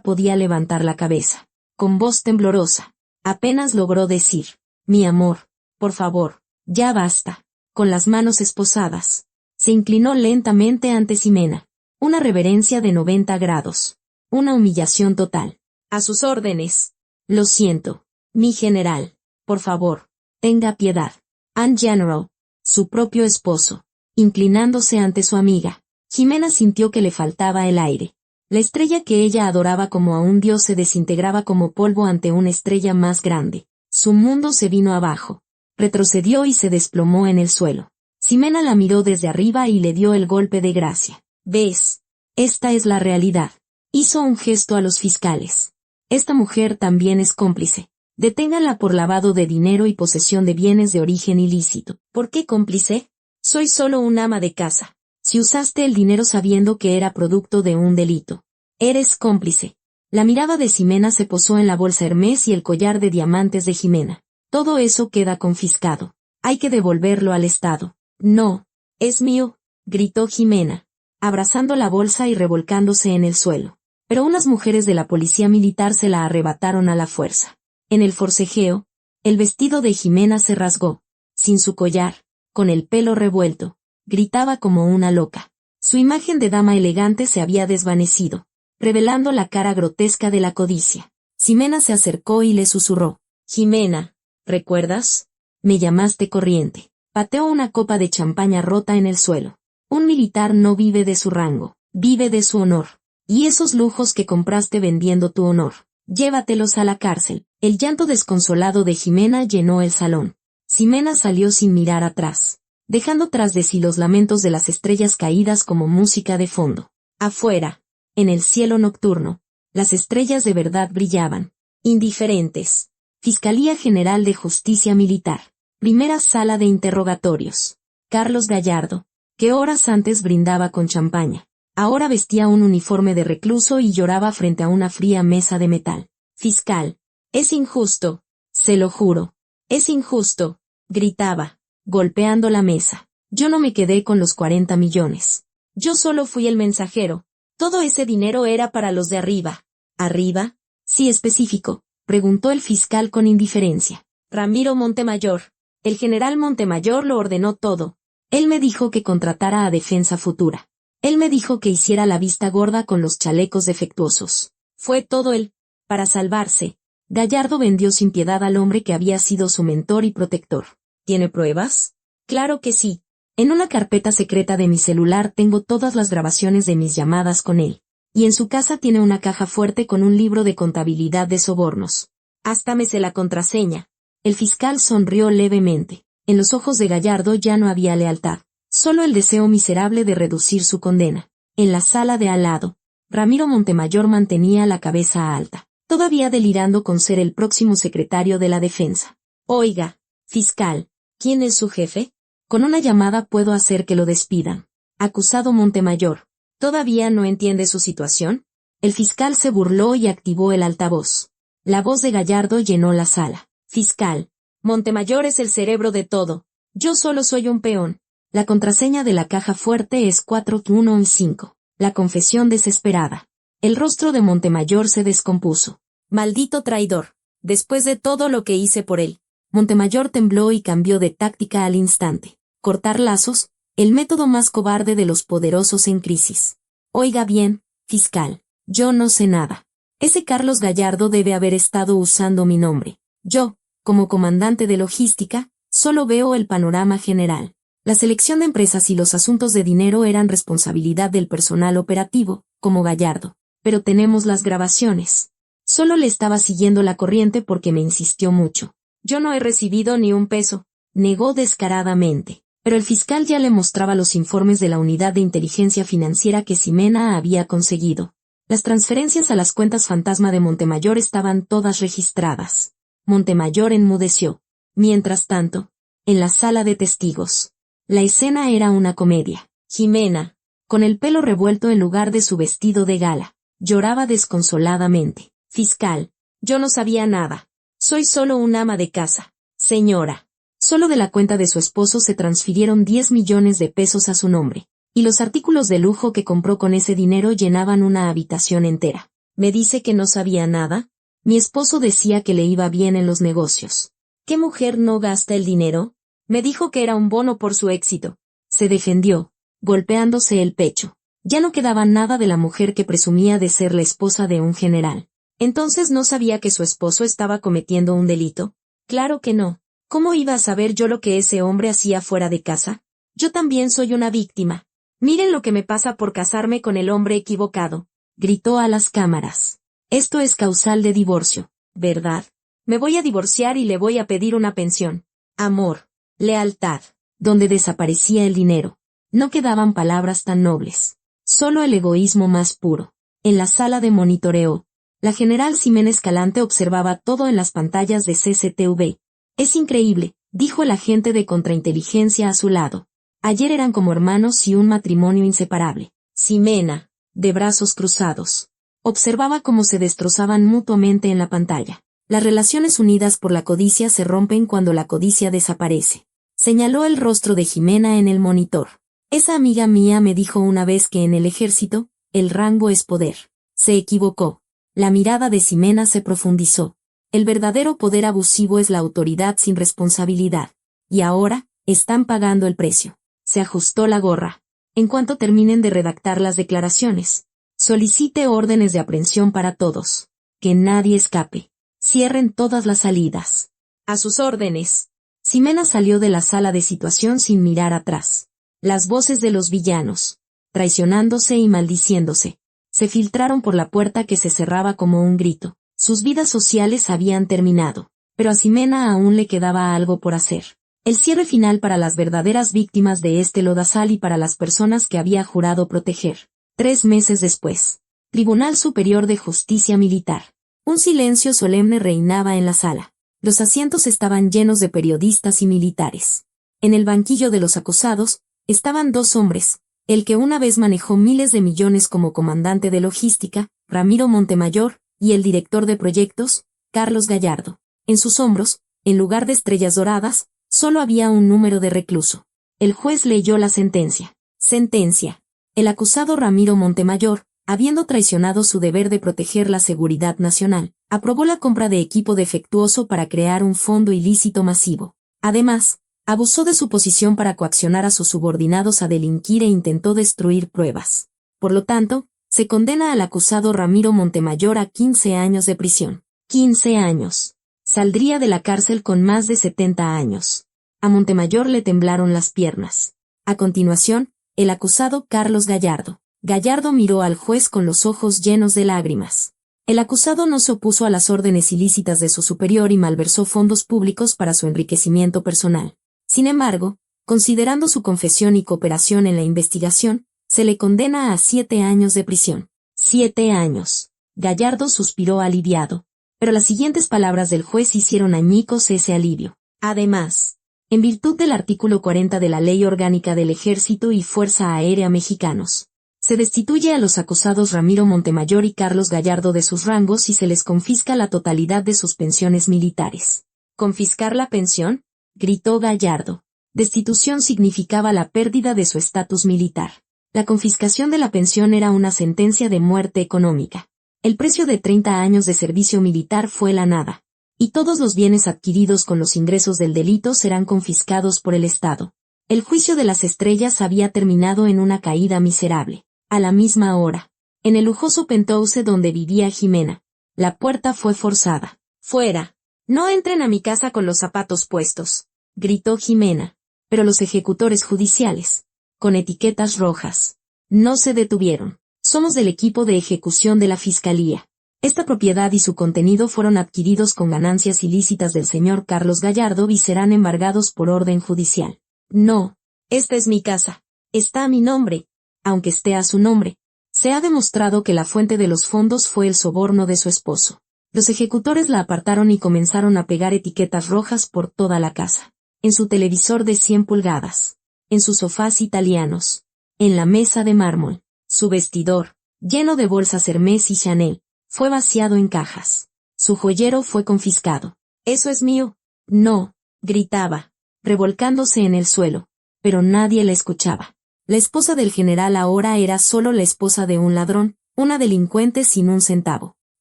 podía levantar la cabeza. Con voz temblorosa, apenas logró decir, mi amor, por favor, ya basta. Con las manos esposadas, se inclinó lentamente ante Ximena. Una reverencia de 90 grados. Una humillación total. A sus órdenes. Lo siento, mi general. Por favor, tenga piedad. And General, su propio esposo, inclinándose ante su amiga. Ximena sintió que le faltaba el aire. La estrella que ella adoraba como a un dios se desintegraba como polvo ante una estrella más grande. Su mundo se vino abajo. Retrocedió y se desplomó en el suelo. Ximena la miró desde arriba y le dio el golpe de gracia. ¿Ves? Esta es la realidad. Hizo un gesto a los fiscales. Esta mujer también es cómplice. Deténganla por lavado de dinero y posesión de bienes de origen ilícito. ¿Por qué cómplice? Soy solo un ama de casa. Si usaste el dinero sabiendo que era producto de un delito, eres cómplice. La mirada de Ximena se posó en la bolsa Hermès y el collar de diamantes de Ximena. Todo eso queda confiscado. Hay que devolverlo al Estado. No, es mío, gritó Ximena, abrazando la bolsa y revolcándose en el suelo. Pero unas mujeres de la policía militar se la arrebataron a la fuerza. En el forcejeo, el vestido de Ximena se rasgó. Sin su collar, con el pelo revuelto, gritaba como una loca. Su imagen de dama elegante se había desvanecido, revelando la cara grotesca de la codicia. Ximena se acercó y le susurró. Ximena, ¿recuerdas? Me llamaste corriente. Pateó una copa de champaña rota en el suelo. Un militar no vive de su rango, vive de su honor. Y esos lujos que compraste vendiendo tu honor, llévatelos a la cárcel. El llanto desconsolado de Jimena llenó el salón. Ximena salió sin mirar atrás, dejando tras de sí los lamentos de las estrellas caídas como música de fondo. Afuera, en el cielo nocturno, las estrellas de verdad brillaban, indiferentes. Fiscalía General de Justicia Militar. Primera sala de interrogatorios. Carlos Gallardo, que horas antes brindaba con champaña, ahora vestía un uniforme de recluso y lloraba frente a una fría mesa de metal. Fiscal, es injusto, se lo juro, es injusto, gritaba, golpeando la mesa. Yo no me quedé con los 40 millones. Yo solo fui el mensajero. Todo ese dinero era para los de arriba. ¿Arriba? Sí, específico, preguntó el fiscal con indiferencia. Ramiro Montemayor. El general Montemayor lo ordenó todo. Él me dijo que contratara a Defensa Futura. Él me dijo que hiciera la vista gorda con los chalecos defectuosos. Fue todo él. Para salvarse, Gallardo vendió sin piedad al hombre que había sido su mentor y protector. ¿Tiene pruebas? Claro que sí. En una carpeta secreta de mi celular tengo todas las grabaciones de mis llamadas con él. Y en su casa tiene una caja fuerte con un libro de contabilidad de sobornos. Hasta me sé la contraseña. El fiscal sonrió levemente. En los ojos de Gallardo ya no había lealtad, solo el deseo miserable de reducir su condena. En la sala de al lado, Ramiro Montemayor mantenía la cabeza alta, todavía delirando con ser el próximo secretario de la Defensa. Oiga, fiscal, ¿quién es su jefe? Con una llamada puedo hacer que lo despidan. Acusado Montemayor, ¿todavía no entiende su situación? El fiscal se burló y activó el altavoz. La voz de Gallardo llenó la sala. Fiscal, Montemayor es el cerebro de todo. Yo solo soy un peón. La contraseña de la caja fuerte es 4115. La confesión desesperada. El rostro de Montemayor se descompuso. Maldito traidor. Después de todo lo que hice por él. Montemayor tembló y cambió de táctica al instante. Cortar lazos, el método más cobarde de los poderosos en crisis. Oiga bien, fiscal, yo no sé nada. Ese Carlos Gallardo debe haber estado usando mi nombre. Yo, como comandante de logística, solo veo el panorama general. La selección de empresas y los asuntos de dinero eran responsabilidad del personal operativo, como Gallardo. Pero tenemos las grabaciones. Solo le estaba siguiendo la corriente porque me insistió mucho. Yo no he recibido ni un peso, negó descaradamente. Pero el fiscal ya le mostraba los informes de la unidad de inteligencia financiera que Ximena había conseguido. Las transferencias a las cuentas fantasma de Montemayor estaban todas registradas. Montemayor enmudeció. Mientras tanto, en la sala de testigos, la escena era una comedia. Ximena, con el pelo revuelto en lugar de su vestido de gala, lloraba desconsoladamente. Fiscal, yo no sabía nada. Soy solo un ama de casa. Señora. Solo de la cuenta de su esposo se transfirieron 10 millones de pesos a su nombre, y los artículos de lujo que compró con ese dinero llenaban una habitación entera. ¿Me dice que no sabía nada? Mi esposo decía que le iba bien en los negocios. ¿Qué mujer no gasta el dinero? Me dijo que era un bono por su éxito. Se defendió, golpeándose el pecho. Ya no quedaba nada de la mujer que presumía de ser la esposa de un general. ¿Entonces no sabía que su esposo estaba cometiendo un delito? Claro que no. ¿Cómo iba a saber yo lo que ese hombre hacía fuera de casa? Yo también soy una víctima. Miren lo que me pasa por casarme con el hombre equivocado. Gritó a las cámaras. Esto es causal de divorcio, ¿verdad? Me voy a divorciar y le voy a pedir una pensión. Amor, lealtad. Donde desaparecía el dinero. No quedaban palabras tan nobles. Solo el egoísmo más puro. En la sala de monitoreo, la general Ximena Escalante observaba todo en las pantallas de CCTV. Es increíble, dijo el agente de contrainteligencia a su lado. Ayer eran como hermanos y un matrimonio inseparable. Ximena, de brazos cruzados, observaba cómo se destrozaban mutuamente en la pantalla. Las relaciones unidas por la codicia se rompen cuando la codicia desaparece. Señaló el rostro de Ximena en el monitor. Esa amiga mía me dijo una vez que en el ejército, el rango es poder. Se equivocó. La mirada de Ximena se profundizó. El verdadero poder abusivo es la autoridad sin responsabilidad. Y ahora, están pagando el precio. Se ajustó la gorra. En cuanto terminen de redactar las declaraciones, solicite órdenes de aprehensión para todos. Que nadie escape. Cierren todas las salidas. A sus órdenes. Ximena salió de la sala de situación sin mirar atrás. Las voces de los villanos, traicionándose y maldiciéndose, se filtraron por la puerta que se cerraba como un grito. Sus vidas sociales habían terminado, pero a Ximena aún le quedaba algo por hacer. El cierre final para las verdaderas víctimas de este lodazal y para las personas que había jurado proteger. 3 meses después. Tribunal Superior de Justicia Militar. Un silencio solemne reinaba en la sala. Los asientos estaban llenos de periodistas y militares. En el banquillo de los acusados, estaban 2 hombres, el que una vez manejó miles de millones como comandante de logística, Ramiro Montemayor, y el director de proyectos, Carlos Gallardo. En sus hombros, en lugar de estrellas doradas, solo había un número de recluso. El juez leyó la sentencia. Sentencia. El acusado Ramiro Montemayor, habiendo traicionado su deber de proteger la seguridad nacional, aprobó la compra de equipo defectuoso para crear un fondo ilícito masivo. Además, abusó de su posición para coaccionar a sus subordinados a delinquir e intentó destruir pruebas. Por lo tanto, se condena al acusado Ramiro Montemayor a 15 años de prisión. 15 años. Saldría de la cárcel con más de 70 años. A Montemayor le temblaron las piernas. A continuación, el acusado Carlos Gallardo. Gallardo miró al juez con los ojos llenos de lágrimas. El acusado no se opuso a las órdenes ilícitas de su superior y malversó fondos públicos para su enriquecimiento personal. Sin embargo, considerando su confesión y cooperación en la investigación, se le condena a 7 años de prisión. 7 años. Gallardo suspiró aliviado. Pero las siguientes palabras del juez hicieron añicos ese alivio. Además, en virtud del artículo 40 de la Ley Orgánica del Ejército y Fuerza Aérea Mexicanos, se destituye a los acusados Ramiro Montemayor y Carlos Gallardo de sus rangos y se les confisca la totalidad de sus pensiones militares. ¿Confiscar la pensión?, gritó Gallardo. Destitución significaba la pérdida de su estatus militar. La confiscación de la pensión era una sentencia de muerte económica. El precio de 30 años de servicio militar fue la nada. Y todos los bienes adquiridos con los ingresos del delito serán confiscados por el Estado. El juicio de las estrellas había terminado en una caída miserable. A la misma hora, en el lujoso penthouse donde vivía Ximena, la puerta fue forzada. ¡Fuera! No entren a mi casa con los zapatos puestos, gritó Ximena. Pero los ejecutores judiciales, con etiquetas rojas, no se detuvieron. Somos del equipo de ejecución de la Fiscalía. Esta propiedad y su contenido fueron adquiridos con ganancias ilícitas del señor Carlos Gallardo y serán embargados por orden judicial. No, esta es mi casa. Está a mi nombre, aunque esté a su nombre. Se ha demostrado que la fuente de los fondos fue el soborno de su esposo. Los ejecutores la apartaron y comenzaron a pegar etiquetas rojas por toda la casa. En su televisor de 100 pulgadas. En sus sofás italianos. En la mesa de mármol. Su vestidor, lleno de bolsas Hermès y Chanel, fue vaciado en cajas. Su joyero fue confiscado. ¿Eso es mío? No, gritaba, revolcándose en el suelo. Pero nadie la escuchaba. La esposa del general ahora era solo la esposa de un ladrón, una delincuente sin un centavo.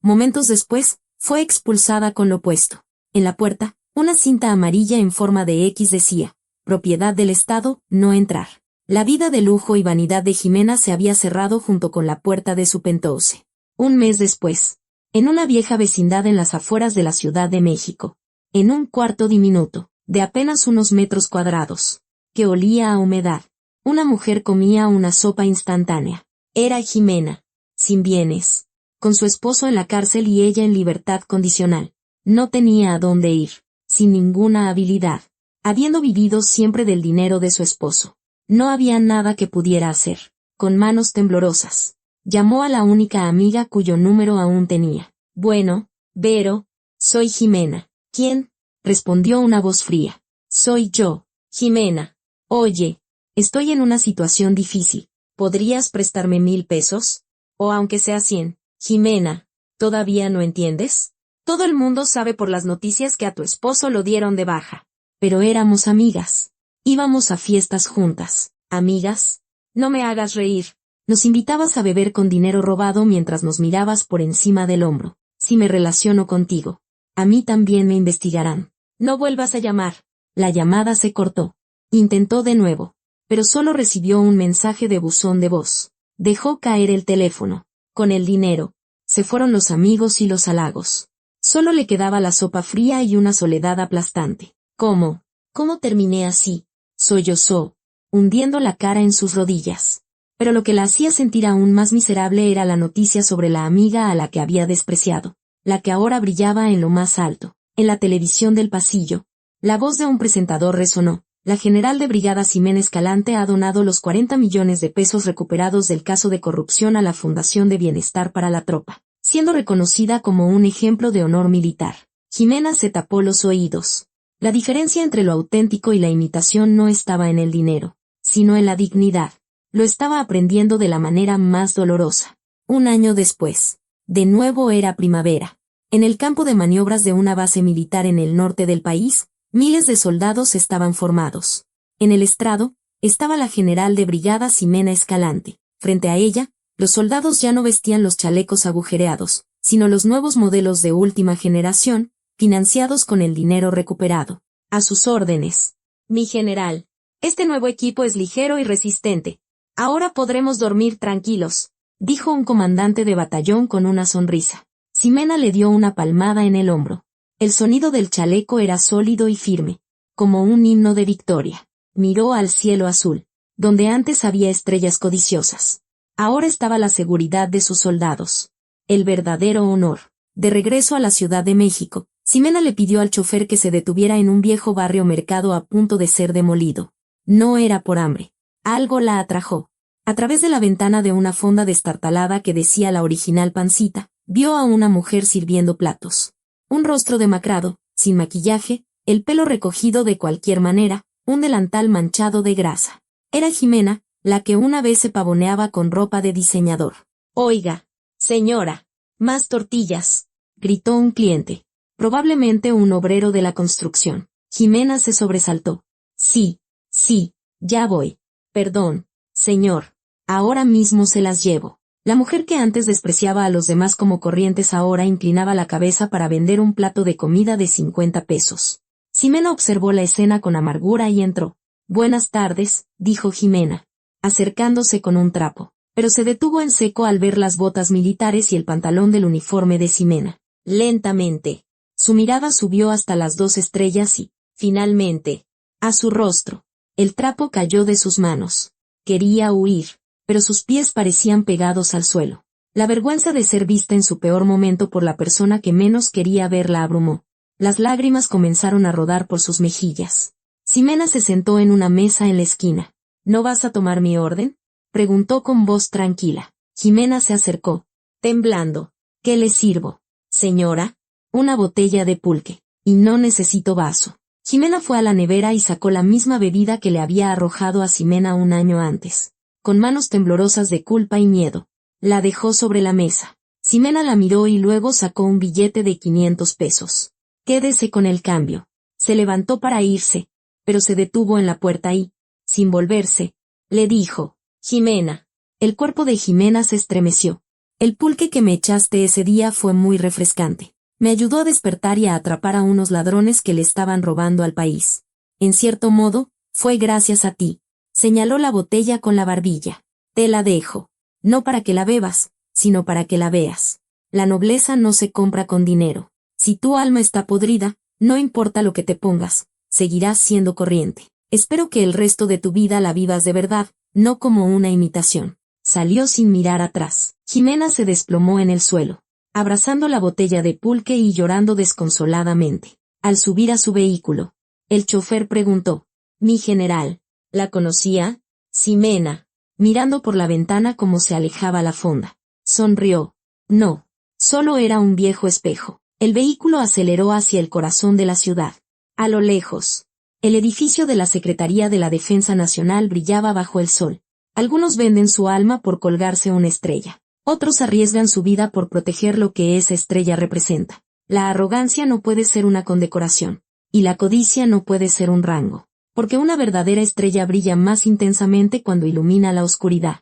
Momentos después, fue expulsada con lo puesto. En la puerta, una cinta amarilla en forma de X decía, propiedad del Estado, no entrar. La vida de lujo y vanidad de Ximena se había cerrado junto con la puerta de su penthouse. Un mes después, en una vieja vecindad en las afueras de la Ciudad de México, en un cuarto diminuto, de apenas unos metros cuadrados, que olía a humedad, una mujer comía una sopa instantánea. Era Ximena, sin bienes, con su esposo en la cárcel y ella en libertad condicional. No tenía a dónde ir, sin ninguna habilidad, habiendo vivido siempre del dinero de su esposo. No había nada que pudiera hacer. Con manos temblorosas, llamó a la única amiga cuyo número aún tenía. Bueno, Vero, soy Ximena. ¿Quién? Respondió una voz fría. Soy yo, Ximena. Oye, estoy en una situación difícil. ¿Podrías prestarme 1000 pesos? O aunque sea 100. Ximena, ¿todavía no entiendes? Todo el mundo sabe por las noticias que a tu esposo lo dieron de baja. Pero éramos amigas. Íbamos a fiestas juntas. ¿Amigas? No me hagas reír. Nos invitabas a beber con dinero robado mientras nos mirabas por encima del hombro. Si me relaciono contigo, a mí también me investigarán. No vuelvas a llamar. La llamada se cortó. Intentó de nuevo, pero solo recibió un mensaje de buzón de voz. Dejó caer el teléfono. Con el dinero, se fueron los amigos y los halagos. Solo le quedaba la sopa fría y una soledad aplastante. ¿Cómo ¿Cómo terminé así? Sollozó, hundiendo la cara en sus rodillas. Pero lo que la hacía sentir aún más miserable era la noticia sobre la amiga a la que había despreciado, la que ahora brillaba en lo más alto. En la televisión del pasillo, la voz de un presentador resonó. La general de brigada Ximena Escalante ha donado los 40 millones de pesos recuperados del caso de corrupción a la Fundación de Bienestar para la Tropa, siendo reconocida como un ejemplo de honor militar. Ximena se tapó los oídos. La diferencia entre lo auténtico y la imitación no estaba en el dinero, sino en la dignidad. Lo estaba aprendiendo de la manera más dolorosa. Un año después, de nuevo era primavera. En el campo de maniobras de una base militar en el norte del país, miles de soldados estaban formados. En el estrado, estaba la general de brigada Ximena Escalante. Frente a ella, los soldados ya no vestían los chalecos agujereados, sino los nuevos modelos de última generación, financiados con el dinero recuperado. A sus órdenes. Mi general. Este nuevo equipo es ligero y resistente. Ahora podremos dormir tranquilos, dijo un comandante de batallón con una sonrisa. Ximena le dio una palmada en el hombro. El sonido del chaleco era sólido y firme, como un himno de victoria. Miró al cielo azul, donde antes había estrellas codiciosas. Ahora estaba la seguridad de sus soldados. El verdadero honor. De regreso a la Ciudad de México, Ximena le pidió al chofer que se detuviera en un viejo barrio mercado a punto de ser demolido. No era por hambre. Algo la atrajo. A través de la ventana de una fonda destartalada que decía la original Pancita, vio a una mujer sirviendo platos. Un rostro demacrado, sin maquillaje, el pelo recogido de cualquier manera, un delantal manchado de grasa. Era Ximena, la que una vez se pavoneaba con ropa de diseñador. Oiga, señora, más tortillas, gritó un cliente, probablemente un obrero de la construcción. Ximena se sobresaltó. Sí, ya voy. Perdón, señor, ahora mismo se las llevo. La mujer que antes despreciaba a los demás como corrientes ahora inclinaba la cabeza para vender un plato de comida de 50 pesos. Ximena observó la escena con amargura y entró. Buenas tardes, dijo Ximena, acercándose con un trapo, pero se detuvo en seco al ver las botas militares y el pantalón del uniforme de Ximena. Lentamente, su mirada subió hasta las 2 estrellas y, finalmente, a su rostro. El trapo cayó de sus manos. Quería huir, pero sus pies parecían pegados al suelo. La vergüenza de ser vista en su peor momento por la persona que menos quería verla abrumó. Las lágrimas comenzaron a rodar por sus mejillas. Ximena se sentó en una mesa en la esquina. ¿No vas a tomar mi orden?, preguntó con voz tranquila. Ximena se acercó, temblando. ¿Qué le sirvo, señora? Una botella de pulque. Y no necesito vaso. Ximena fue a la nevera y sacó la misma bebida que le había arrojado a Ximena un año antes. Con manos temblorosas de culpa y miedo, la dejó sobre la mesa. Ximena la miró y luego sacó un billete de 500 pesos. Quédese con el cambio. Se levantó para irse, pero se detuvo en la puerta y, sin volverse, le dijo, Ximena. El cuerpo de Ximena se estremeció. El pulque que me echaste ese día fue muy refrescante. Me ayudó a despertar y a atrapar a unos ladrones que le estaban robando al país. En cierto modo, fue gracias a ti. Señaló la botella con la barbilla. Te la dejo. No para que la bebas, sino para que la veas. La nobleza no se compra con dinero. Si tu alma está podrida, no importa lo que te pongas, seguirás siendo corriente. Espero que el resto de tu vida la vivas de verdad, no como una imitación. Salió sin mirar atrás. Ximena se desplomó en el suelo, abrazando la botella de pulque y llorando desconsoladamente. Al subir a su vehículo, el chofer preguntó, «Mi general, ¿la conocía?» Ximena, mirando por la ventana como se alejaba la fonda, sonrió. No, solo era un viejo espejo. El vehículo aceleró hacia el corazón de la ciudad. A lo lejos, el edificio de la Secretaría de la Defensa Nacional brillaba bajo el sol. Algunos venden su alma por colgarse una estrella. Otros arriesgan su vida por proteger lo que esa estrella representa. La arrogancia no puede ser una condecoración, y la codicia no puede ser un rango, porque una verdadera estrella brilla más intensamente cuando ilumina la oscuridad.